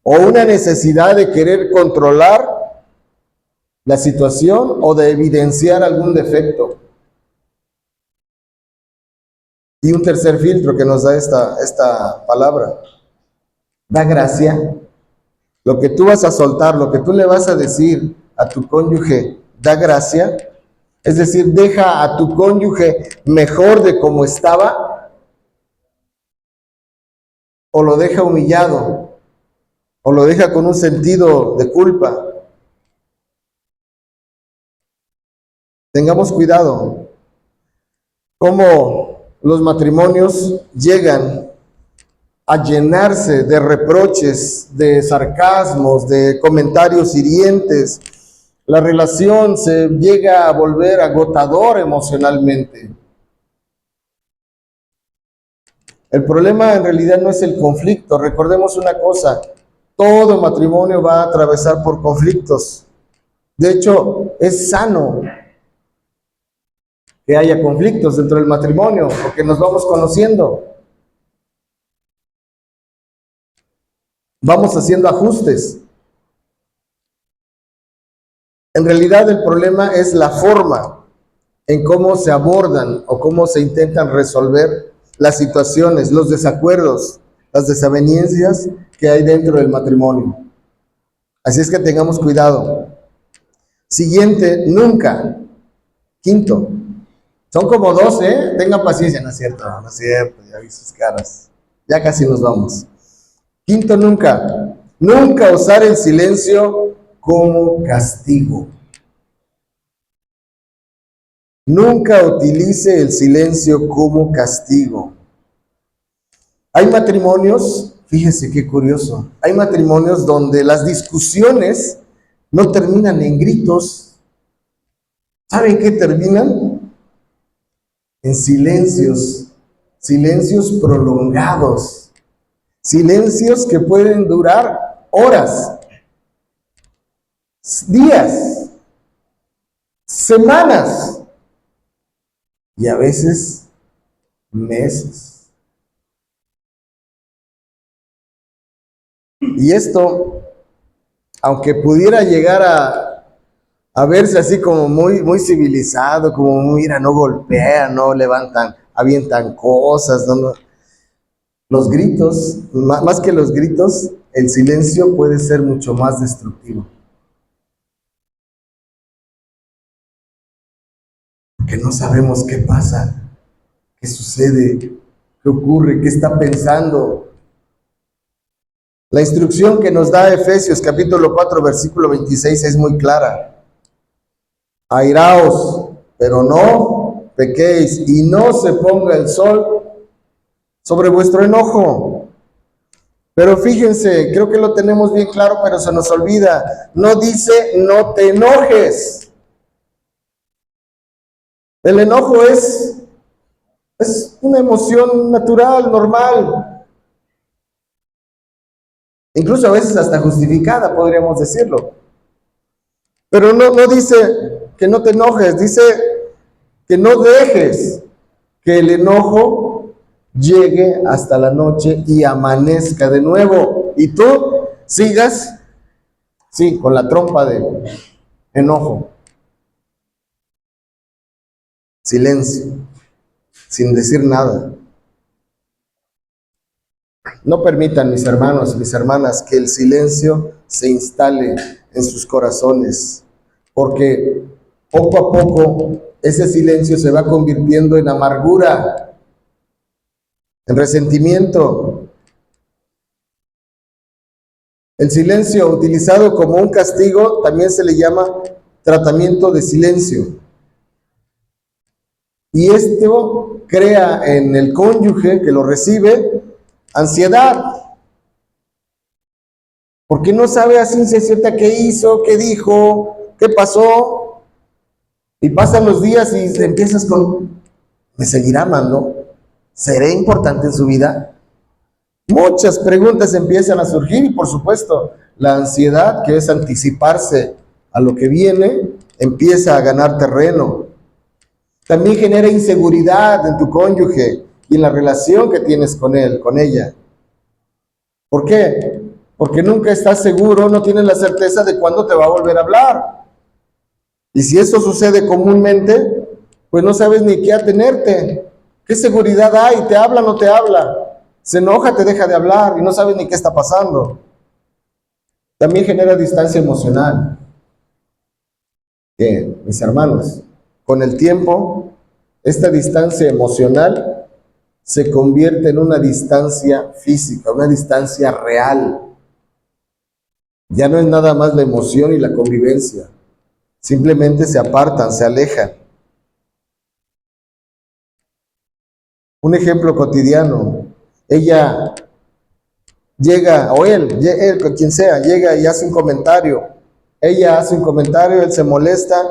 ¿O una necesidad de querer controlar la situación o de evidenciar algún defecto? Y un tercer filtro que nos da esta palabra. Da gracia. Lo que tú vas a soltar, lo que tú le vas a decir a tu cónyuge, da gracia. Es decir, deja a tu cónyuge mejor de como estaba, o lo deja humillado, o lo deja con un sentido de culpa. Tengamos cuidado. Cómo los matrimonios llegan a llenarse de reproches, de sarcasmos, de comentarios hirientes. La relación se llega a volver agotadora emocionalmente. El problema en realidad no es el conflicto. Recordemos una cosa, todo matrimonio va a atravesar por conflictos. De hecho, es sano que haya conflictos dentro del matrimonio, porque nos vamos conociendo. Vamos haciendo ajustes. En realidad el problema es la forma en cómo se abordan o cómo se intentan resolver las situaciones, los desacuerdos, las desavenencias que hay dentro del matrimonio. Así es que tengamos cuidado. Siguiente, nunca. Quinto. Son como 12, ¿eh? Tengan paciencia, no es cierto, no es cierto, ya vi sus caras. Ya casi nos vamos. Quinto, nunca. Nunca usar el silencio como castigo. Nunca utilice el silencio como castigo. Hay matrimonios, fíjense qué curioso, hay matrimonios donde las discusiones no terminan en gritos. ¿Saben qué terminan? En silencios, silencios prolongados, silencios que pueden durar horas, días, semanas y a veces meses. Y esto, aunque pudiera llegar a verse así como muy civilizado, como mira, no golpean, no levantan, avientan cosas, no. Los gritos, más que los gritos, el silencio puede ser mucho más destructivo. Porque no sabemos qué pasa, qué sucede, qué ocurre, qué está pensando. La instrucción que nos da Efesios capítulo 4, versículo 26 es muy clara. Airaos, pero no pequéis, y no se ponga el sol sobre vuestro enojo. Pero fíjense, creo que lo tenemos bien claro, pero se nos olvida. No dice no te enojes. El enojo es una emoción natural, normal. Incluso a veces hasta justificada, podríamos decirlo. Pero no dice que no te enojes, dice que no dejes que el enojo llegue hasta la noche y amanezca de nuevo. Y tú sigas, sí, con la trompa de enojo. Silencio, sin decir nada. No permitan, mis hermanos y mis hermanas, que el silencio se instale en sus corazones, porque poco a poco ese silencio se va convirtiendo en amargura, en resentimiento. El silencio utilizado como un castigo también se le llama tratamiento de silencio. Y esto crea en el cónyuge que lo recibe ansiedad, porque no sabe a ciencia cierta qué hizo, qué dijo, qué pasó. Y pasan los días y empiezas con, ¿me seguirá amando? ¿Seré importante en su vida? Muchas preguntas empiezan a surgir y por supuesto la ansiedad, que es anticiparse a lo que viene, empieza a ganar terreno. También genera inseguridad en tu cónyuge y en la relación que tienes con él, con ella. ¿Por qué? Porque nunca estás seguro, no tienes la certeza de cuándo te va a volver a hablar. Y si eso sucede comúnmente, pues no sabes ni qué atenerte. ¿Qué seguridad hay? ¿Te habla o no te habla? Se enoja, te deja de hablar y no sabes ni qué está pasando. También genera distancia emocional. Mis hermanos, con el tiempo, esta distancia emocional se convierte en una distancia física, una distancia real. Ya no es nada más la emoción y la convivencia. Simplemente se apartan, se alejan. Un ejemplo cotidiano. Ella llega, o él, con quien sea, llega y hace un comentario. Ella hace un comentario, él se molesta,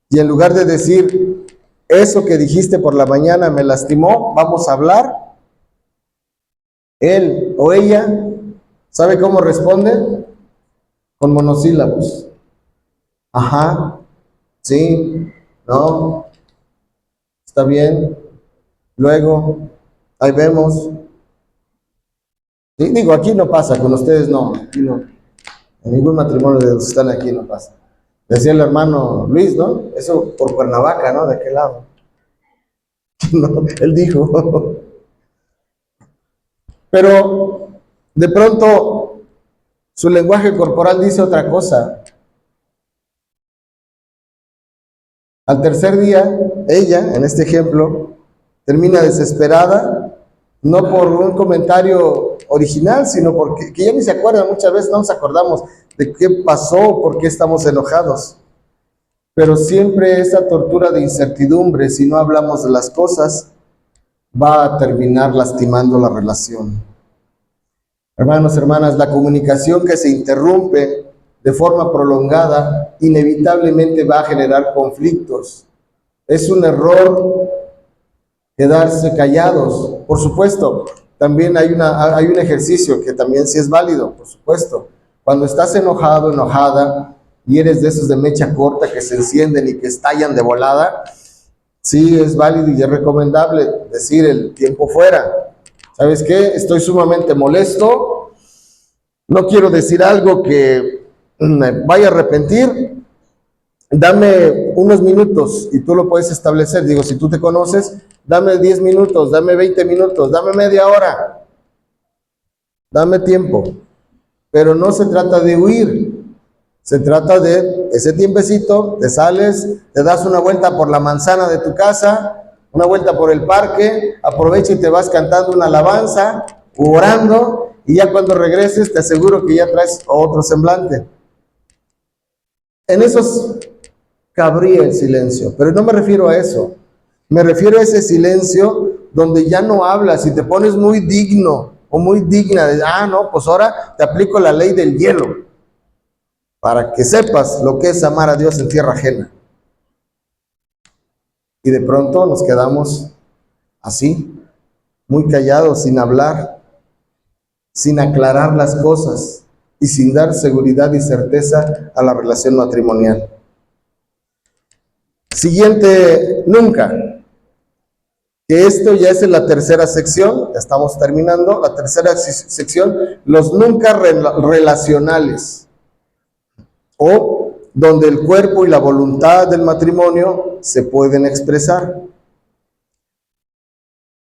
y en lugar de decir, eso que dijiste por la mañana me lastimó, vamos a hablar, él o ella, ¿sabe cómo responde? Con monosílabos. Ajá, sí, no, está bien, luego, ahí vemos. Sí, digo, aquí no pasa, con ustedes no, aquí no, en ningún matrimonio de los que están aquí no pasa. Decía el hermano Luis, ¿no? Eso por Cuernavaca, ¿no? De aquel lado. No, él dijo. Pero de pronto su lenguaje corporal dice otra cosa. Al tercer día, ella, en este ejemplo, termina desesperada, no por un comentario original, sino porque que ya ni se acuerda, muchas veces no nos acordamos de qué pasó, por qué estamos enojados. Pero siempre esa tortura de incertidumbre, si no hablamos de las cosas, va a terminar lastimando la relación. Hermanos, hermanas, la comunicación que se interrumpe de forma prolongada inevitablemente va a generar conflictos. Es un error quedarse callados. Por supuesto, también hay un ejercicio que también sí es válido, por supuesto. Cuando estás enojado, enojada, y eres de esos de mecha corta que se encienden y que estallan de volada, sí es válido y es recomendable decir el tiempo fuera. ¿Sabes qué? Estoy sumamente molesto, no quiero decir algo que me vaya a arrepentir, dame unos minutos, y tú lo puedes establecer. Digo, si tú te conoces, dame 10 minutos, dame 20 minutos, dame media hora, dame tiempo. Pero no se trata de huir, se trata de ese tiempecito, te sales, te das una vuelta por la manzana de tu casa, una vuelta por el parque, aprovecha y te vas cantando una alabanza, orando, y ya cuando regreses te aseguro que ya traes otro semblante. En esos cabría el silencio. Pero no me refiero a eso. Me refiero a ese silencio donde ya no hablas y te pones muy digno o muy digna de, no, pues ahora te aplico la ley del hielo para que sepas lo que es amar a Dios en tierra ajena. Y de pronto nos quedamos así, muy callados, sin hablar, sin aclarar las cosas y sin dar seguridad y certeza a la relación matrimonial. Siguiente, nunca. Que esto ya es en la tercera sección, ya estamos terminando, la tercera sección, los nunca relacionales, o donde el cuerpo y la voluntad del matrimonio se pueden expresar.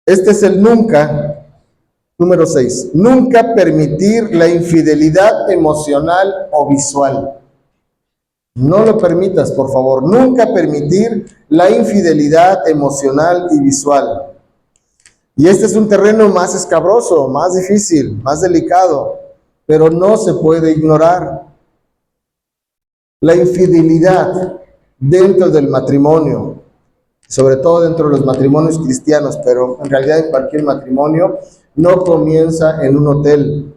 Este es el nunca, número 6. Nunca permitir la infidelidad emocional o visual. No lo permitas, por favor. Nunca permitir la infidelidad emocional y visual. Y este es un terreno más escabroso, más difícil, más delicado, pero no se puede ignorar. La infidelidad dentro del matrimonio, sobre todo dentro de los matrimonios cristianos, pero en realidad en cualquier matrimonio, no comienza en un hotel.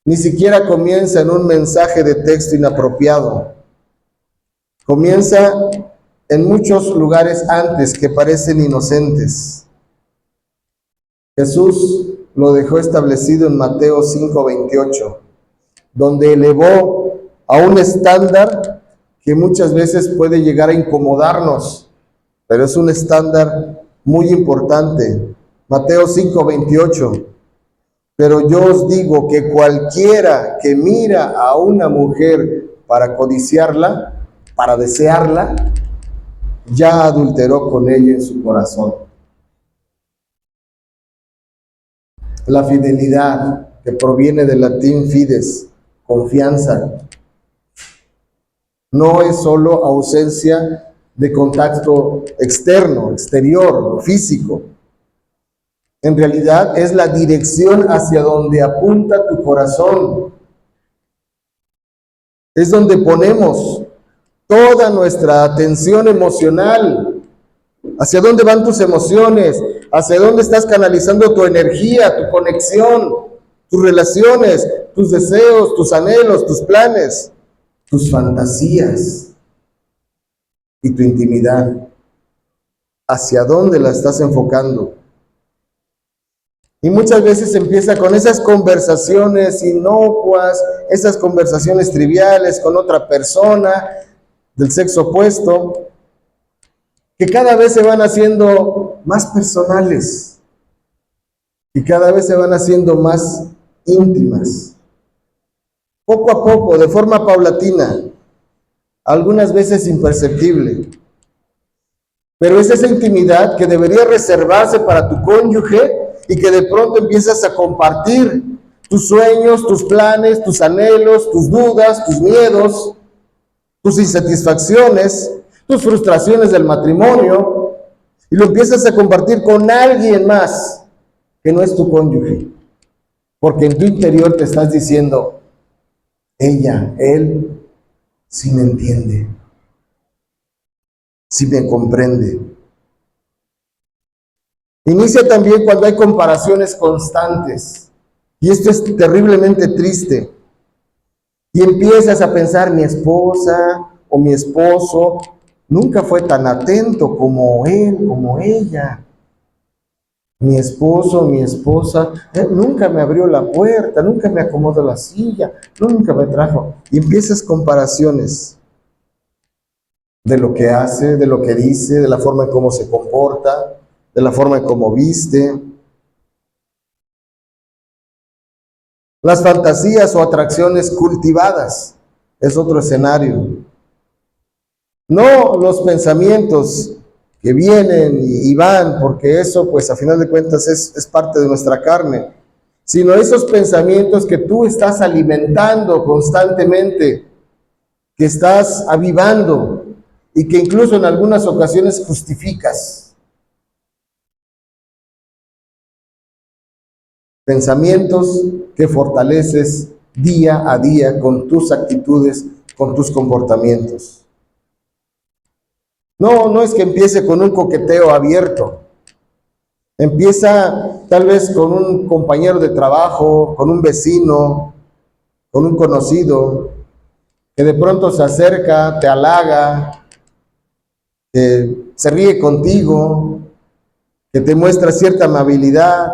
Ni siquiera comienza en un mensaje de texto inapropiado. Comienza en muchos lugares antes que parecen inocentes. Jesús lo dejó establecido en Mateo 5:28, donde elevó a un estándar que muchas veces puede llegar a incomodarnos, pero es un estándar muy importante. Mateo 5:28. Pero yo os digo que cualquiera que mira a una mujer para codiciarla, para desearla, ya adulteró con ella en su corazón. La fidelidad, que proviene del latín fides, confianza, no es solo ausencia de contacto externo, exterior, físico. En realidad es la dirección hacia donde apunta tu corazón. Es donde ponemos toda nuestra atención emocional. ¿Hacia dónde van tus emociones? ¿Hacia dónde estás canalizando tu energía, tu conexión, tus relaciones, tus deseos, tus anhelos, tus planes, tus fantasías y tu intimidad? ¿Hacia dónde la estás enfocando? Y muchas veces empieza con esas conversaciones inocuas, esas conversaciones triviales con otra persona del sexo opuesto, que cada vez se van haciendo más personales y cada vez se van haciendo más íntimas. Poco a poco, de forma paulatina, algunas veces imperceptible. Pero es esa intimidad que debería reservarse para tu cónyuge y que de pronto empiezas a compartir tus sueños, tus planes, tus anhelos, tus dudas, tus miedos, tus insatisfacciones, tus frustraciones del matrimonio, y lo empiezas a compartir con alguien más que no es tu cónyuge, porque en tu interior te estás diciendo, ella, él, sí me entiende, sí me comprende. Inicia también cuando hay comparaciones constantes, y esto es terriblemente triste, y empiezas a pensar, mi esposa o mi esposo nunca fue tan atento como él, como ella. Mi esposo, mi esposa, nunca me abrió la puerta, nunca me acomodó la silla, nunca me trajo. Y empiezas comparaciones de lo que hace, de lo que dice, de la forma en cómo se comporta, de la forma en cómo viste. Las fantasías o atracciones cultivadas es otro escenario. No los pensamientos que vienen y van, porque eso pues a final de cuentas es parte de nuestra carne, sino esos pensamientos que tú estás alimentando constantemente, que estás avivando y que incluso en algunas ocasiones justificas. Pensamientos que fortaleces día a día con tus actitudes, con tus comportamientos. No, no es que empiece con un coqueteo abierto. Empieza tal vez con un compañero de trabajo, con un vecino, con un conocido, que de pronto se acerca, te halaga, que se ríe contigo, que te muestra cierta amabilidad,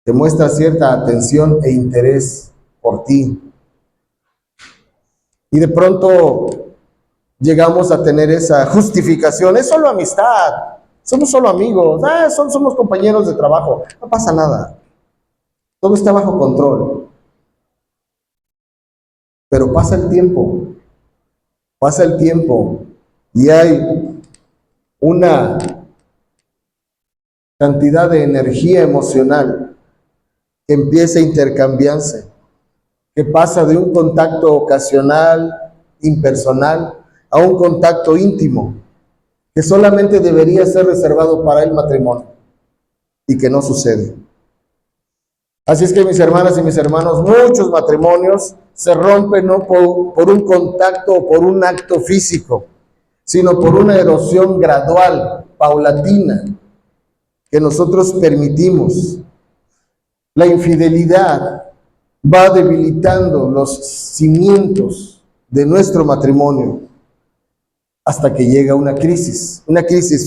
te muestra cierta atención e interés por ti. Y de pronto llegamos a tener esa justificación, es solo amistad, somos solo amigos, somos compañeros de trabajo, no pasa nada, todo está bajo control. Pero pasa el tiempo y hay una cantidad de energía emocional que empieza a intercambiarse, que pasa de un contacto ocasional, impersonal, a un contacto íntimo, que solamente debería ser reservado para el matrimonio y que no sucede. Así es que mis hermanas y mis hermanos, muchos matrimonios se rompen no por un contacto o por un acto físico, sino por una erosión gradual, paulatina, que nosotros permitimos. La infidelidad va debilitando los cimientos de nuestro matrimonio hasta que llega una crisis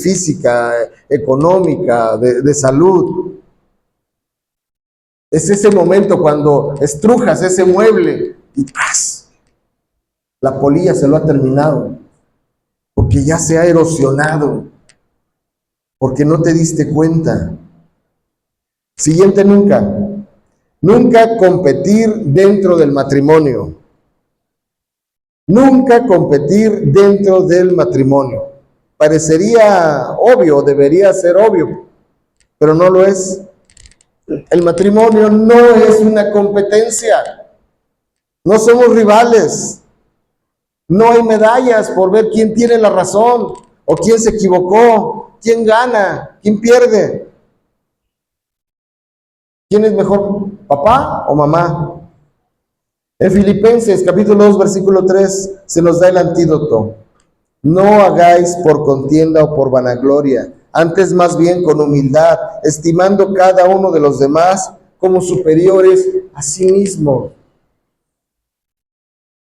física, económica, de salud. Es ese momento cuando estrujas ese mueble y ¡paz! La polilla se lo ha terminado, porque ya se ha erosionado, porque no te diste cuenta. Siguiente nunca competir dentro del matrimonio. Nunca competir dentro del matrimonio. Parecería obvio, debería ser obvio, pero no lo es. El matrimonio no es una competencia. No somos rivales. No hay medallas por ver quién tiene la razón o quién se equivocó, quién gana, quién pierde. ¿Quién es mejor, papá o mamá? En Filipenses capítulo 2 versículo 3 se nos da el antídoto. No hagáis por contienda o por vanagloria, antes más bien con humildad, estimando cada uno de los demás como superiores a sí mismo.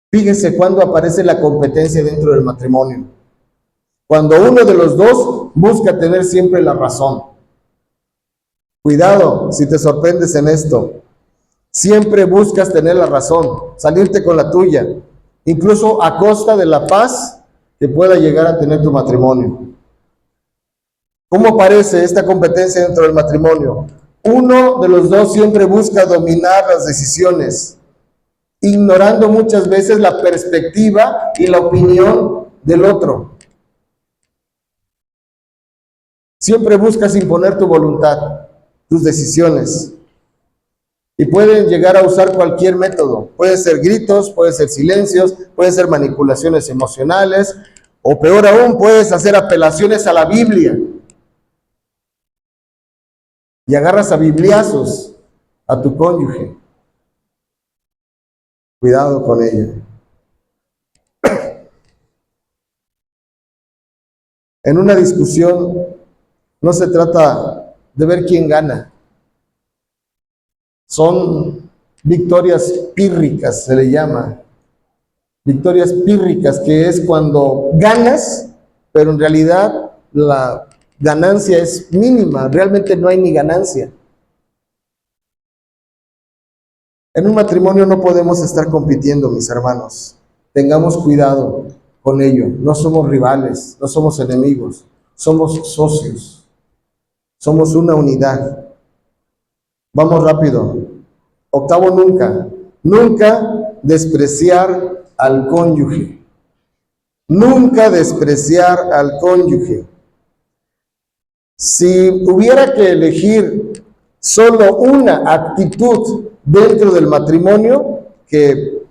Fíjese cuando aparece la competencia dentro del matrimonio. Cuando uno de los dos busca tener siempre la razón. Cuidado si te sorprendes en esto. Siempre buscas tener la razón, salirte con la tuya, incluso a costa de la paz que pueda llegar a tener tu matrimonio. ¿Cómo aparece esta competencia dentro del matrimonio? Uno de los dos siempre busca dominar las decisiones, ignorando muchas veces la perspectiva y la opinión del otro. Siempre buscas imponer tu voluntad, tus decisiones. Y pueden llegar a usar cualquier método. Pueden ser gritos, pueden ser silencios, pueden ser manipulaciones emocionales, o peor aún, puedes hacer apelaciones a la Biblia. Y agarras a bibliazos a tu cónyuge. Cuidado con ella. En una discusión no se trata de ver quién gana. Son victorias pírricas, se le llama. Victorias pírricas, que es cuando ganas, pero en realidad la ganancia es mínima, realmente no hay ni ganancia. En un matrimonio no podemos estar compitiendo, mis hermanos. Tengamos cuidado con ello. No somos rivales, no somos enemigos, somos socios. Somos una unidad. Vamos rápido. Octavo, nunca despreciar al cónyuge. Nunca despreciar al cónyuge. Si hubiera que elegir solo una actitud dentro del matrimonio que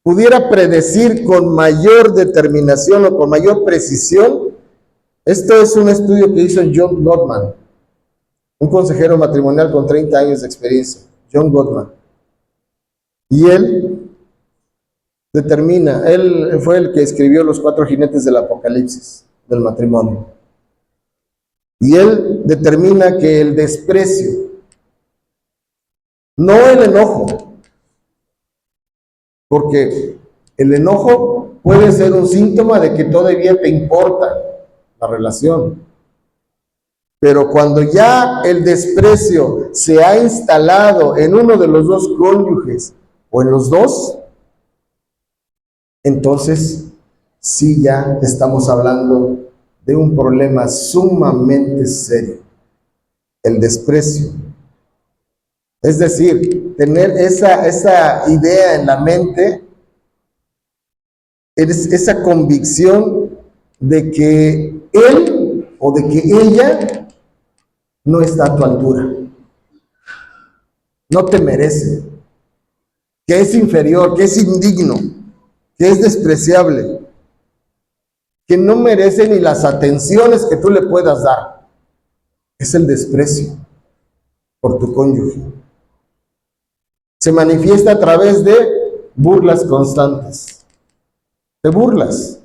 pudiera predecir con mayor determinación o con mayor precisión, esto es un estudio que hizo John Gottman, un consejero matrimonial con 30 años de experiencia, John Gottman. Y él determina, él fue el que escribió los 4 jinetes del Apocalipsis, del matrimonio. Y él determina que el desprecio, no el enojo, porque el enojo puede ser un síntoma de que todavía te importa la relación. Pero cuando ya el desprecio se ha instalado en uno de los dos cónyuges o en los dos, entonces sí ya estamos hablando de un problema sumamente serio, el desprecio. Es decir, tener esa idea en la mente, esa convicción de que él o de que ella no está a tu altura, no te merece, que es inferior, que es indigno, que es despreciable, que no merece ni las atenciones que tú le puedas dar. Es el desprecio por tu cónyuge. Se manifiesta a través de burlas constantes. Te burlas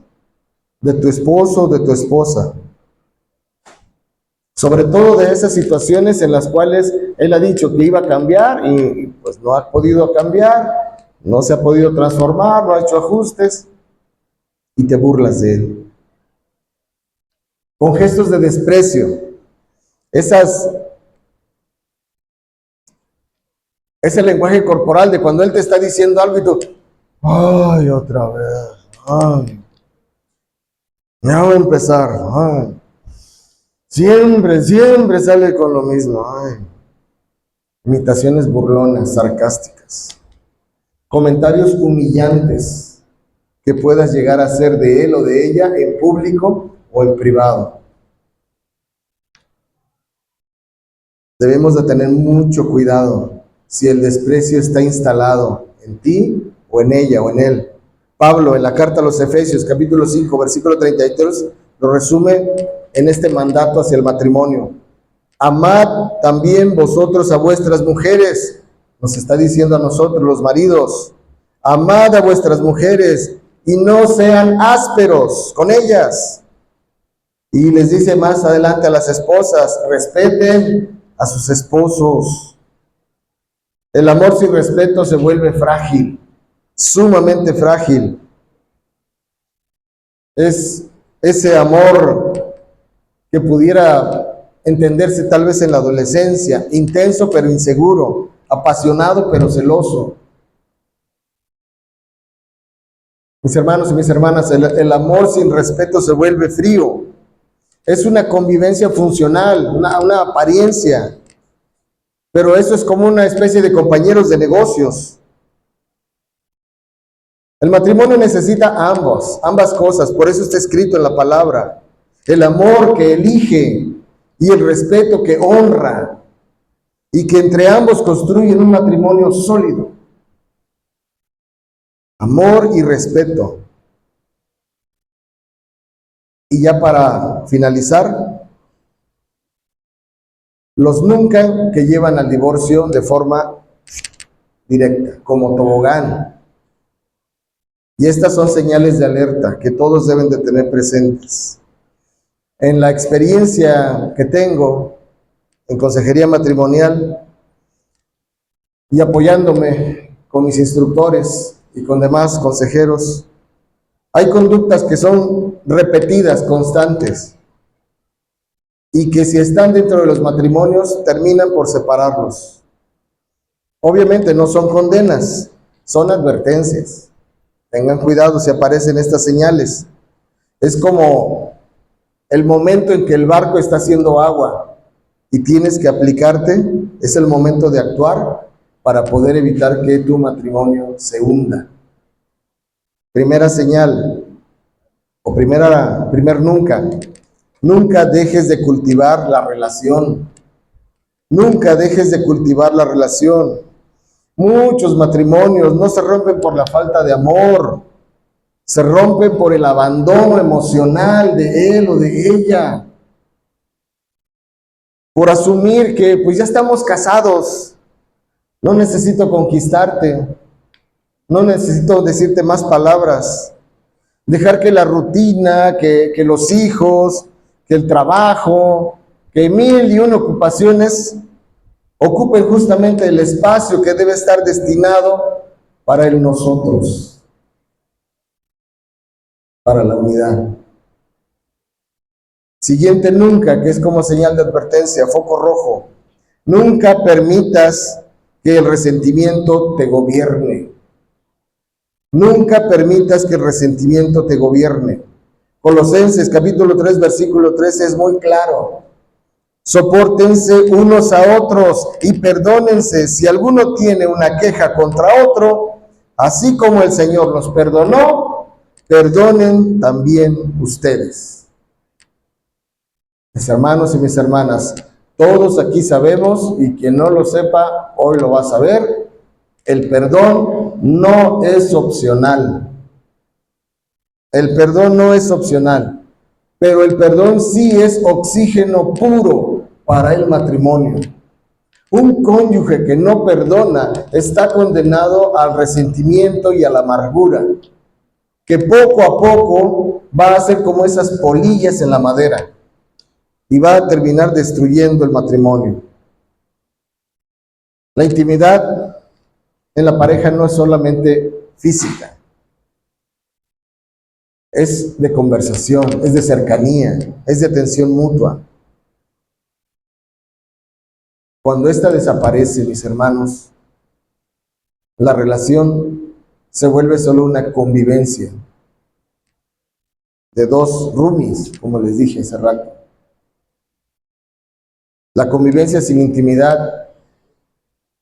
de tu esposo o de tu esposa. Sobre todo de esas situaciones en las cuales él ha dicho que iba a cambiar y pues no ha podido cambiar, no se ha podido transformar, no ha hecho ajustes y te burlas de él. Con gestos de desprecio. Ese lenguaje corporal de cuando él te está diciendo algo y tú, ay, otra vez, ay, ya voy a empezar, ay, siempre sale con lo mismo, ay. Imitaciones burlonas, sarcásticas, comentarios humillantes que puedas llegar a hacer de él o de ella en público o en privado. Debemos de tener mucho cuidado si el desprecio está instalado en ti o en ella o en él. Pablo en la carta a los Efesios capítulo 5 versículo 33 lo resume en este mandato hacia el matrimonio. Amad también vosotros a vuestras mujeres, nos está diciendo a nosotros los maridos, amad a vuestras mujeres y no sean ásperos con ellas. Y les dice más adelante a las esposas, respeten a sus esposos. El amor sin respeto se vuelve frágil, sumamente frágil. Es ese amor que pudiera entenderse tal vez en la adolescencia, intenso pero inseguro, apasionado pero celoso. Mis hermanos y mis hermanas, el amor sin respeto se vuelve frío. Es una convivencia funcional, una apariencia, pero eso es como una especie de compañeros de negocios. El matrimonio necesita ambas cosas, por eso está escrito en la palabra. El amor que elige y el respeto que honra, y que entre ambos construyen un matrimonio sólido. Amor y respeto. Y ya para finalizar, los nunca que llevan al divorcio de forma directa, como tobogán. Y estas son señales de alerta que todos deben de tener presentes. En la experiencia que tengo en consejería matrimonial y apoyándome con mis instructores y con demás consejeros, hay conductas que son repetidas, constantes, y que si están dentro de los matrimonios terminan por separarlos. Obviamente no son condenas, son advertencias. Tengan cuidado si aparecen estas señales. Es como el momento en que el barco está haciendo agua y tienes que aplicarte, es el momento de actuar para poder evitar que tu matrimonio se hunda. Primera señal, o primer nunca dejes de cultivar la relación. Nunca dejes de cultivar la relación. Muchos matrimonios no se rompen por la falta de amor, se rompen por el abandono emocional de él o de ella, por asumir que pues ya estamos casados, no necesito conquistarte. No necesito decirte más palabras. Dejar que la rutina, que los hijos, que el trabajo, que 1001 ocupaciones ocupen justamente el espacio que debe estar destinado para el nosotros, para la unidad. Siguiente, nunca, que es como señal de advertencia, foco rojo. Nunca permitas que el resentimiento te gobierne. Nunca permitas que el resentimiento te gobierne. Colosenses capítulo 3, versículo 13 es muy claro. Sopórtense unos a otros y perdónense si alguno tiene una queja contra otro, así como el Señor los perdonó, perdonen también ustedes. Mis hermanos y mis hermanas, todos aquí sabemos, y quien no lo sepa, hoy lo va a saber, el perdón no es opcional. El perdón no es opcional, pero el perdón sí es oxígeno puro para el matrimonio. Un cónyuge que no perdona está condenado al resentimiento y a la amargura, que poco a poco va a ser como esas polillas en la madera y va a terminar destruyendo el matrimonio. La intimidad en la pareja no es solamente física, es de conversación, es de cercanía, es de atención mutua. Cuando esta desaparece, mis hermanos, la relación se vuelve solo una convivencia de dos roomies, como les dije hace rato. La convivencia sin intimidad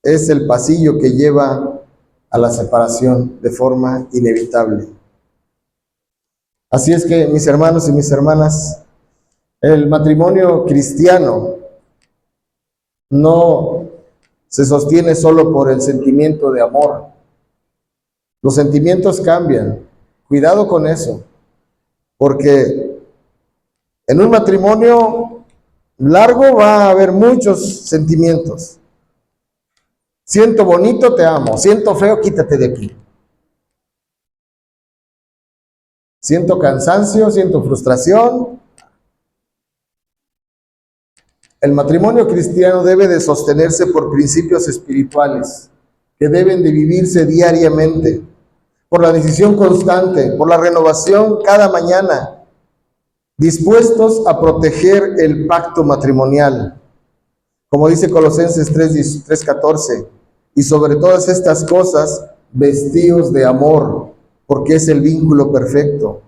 es el pasillo que lleva a la separación de forma inevitable. Así es que, mis hermanos y mis hermanas, el matrimonio cristiano no se sostiene solo por el sentimiento de amor. Los sentimientos cambian. Cuidado con eso, porque en un matrimonio largo va a haber muchos sentimientos. Siento bonito, te amo. Siento feo, quítate de aquí. Siento cansancio, siento frustración. El matrimonio cristiano debe de sostenerse por principios espirituales que deben de vivirse diariamente, por la decisión constante, por la renovación cada mañana, dispuestos a proteger el pacto matrimonial. Como dice Colosenses 3:14, y sobre todas estas cosas, vestíos de amor, porque es el vínculo perfecto.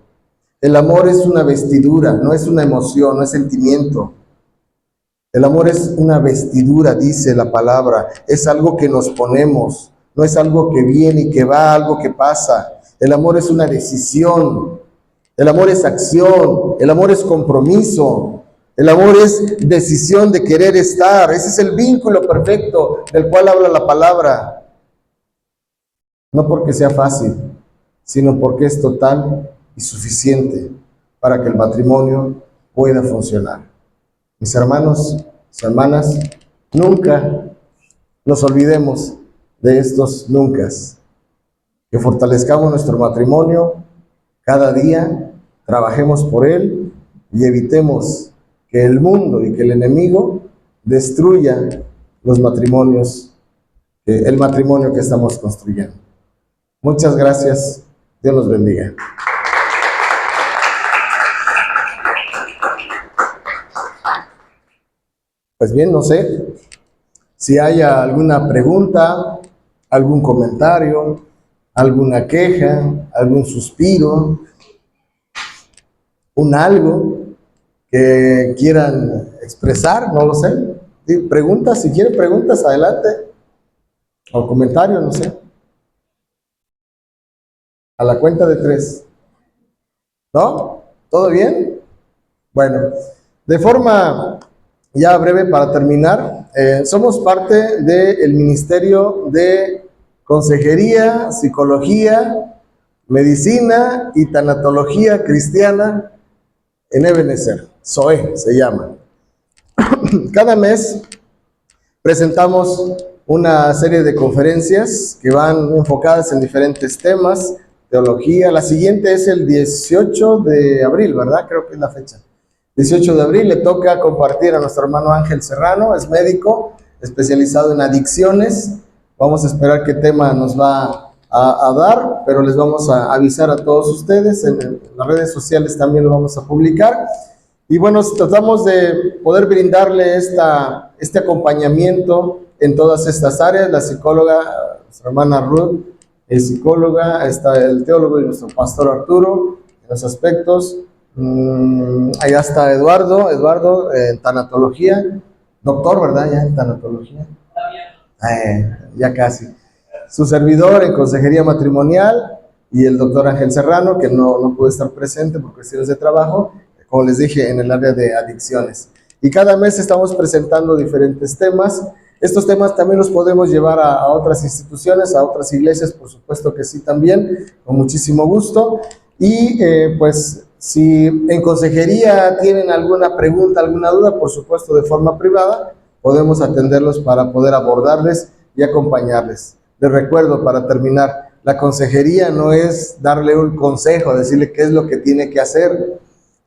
El amor es una vestidura, no es una emoción, no es sentimiento. El amor es una vestidura, dice la palabra, es algo que nos ponemos, no es algo que viene y que va, algo que pasa. El amor es una decisión, el amor es acción, el amor es compromiso, el amor es decisión de querer estar. Ese es el vínculo perfecto del cual habla la palabra. No porque sea fácil, sino porque es total y suficiente para que el matrimonio pueda funcionar. Mis hermanos, mis hermanas, nunca nos olvidemos de estos nunca. Que fortalezcamos nuestro matrimonio cada día, trabajemos por él y evitemos que el mundo y que el enemigo destruya los matrimonios, el matrimonio que estamos construyendo. Muchas gracias. Dios los bendiga. Pues bien, no sé si hay alguna pregunta, algún comentario, alguna queja, algún suspiro, un algo que quieran expresar, no lo sé. Preguntas, si quieren preguntas, adelante. O comentarios, no sé. A la cuenta de 3. ¿No? ¿Todo bien? Bueno, de forma ya breve para terminar, somos parte del Ministerio de Consejería, Psicología, Medicina y Tanatología Cristiana en Ebenezer. SOE se llama. Cada mes presentamos una serie de conferencias que van enfocadas en diferentes temas, teología. La siguiente es el 18 de abril, ¿verdad? Creo que es la fecha. 18 de abril le toca compartir a nuestro hermano Ángel Serrano, es médico, especializado en adicciones. Vamos a esperar qué tema nos va a dar, pero les vamos a avisar a todos ustedes. En las redes sociales también lo vamos a publicar. Y bueno, tratamos de poder brindarle este acompañamiento en todas estas áreas. La psicóloga, nuestra hermana Ruth, es psicóloga, está el teólogo y nuestro pastor Arturo en los aspectos. Allá está Eduardo en tanatología, doctor, ¿verdad? Ya en tanatología. Ya casi. Su servidor en consejería matrimonial y el doctor Ángel Serrano, que no pudo estar presente por cuestiones de trabajo, como les dije, en el área de adicciones. Y cada mes estamos presentando diferentes temas. Estos temas también los podemos llevar a otras instituciones, a otras iglesias, por supuesto que sí también, con muchísimo gusto. Y pues si en consejería tienen alguna pregunta, alguna duda, por supuesto de forma privada, podemos atenderlos para poder abordarles y acompañarles. Les recuerdo, para terminar, la consejería no es darle un consejo, decirle qué es lo que tiene que hacer.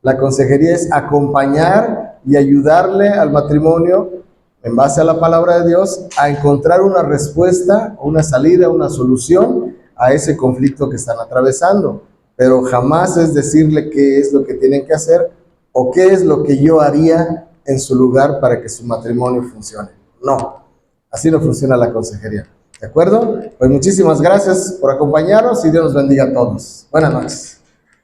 La consejería es acompañar y ayudarle al matrimonio, en base a la palabra de Dios, a encontrar una respuesta, una salida, una solución a ese conflicto que están atravesando. Pero jamás es decirle qué es lo que tienen que hacer o qué es lo que yo haría en su lugar para que su matrimonio funcione. No, así no funciona la consejería. ¿De acuerdo? Pues muchísimas gracias por acompañarnos y Dios nos bendiga a todos. Buenas noches.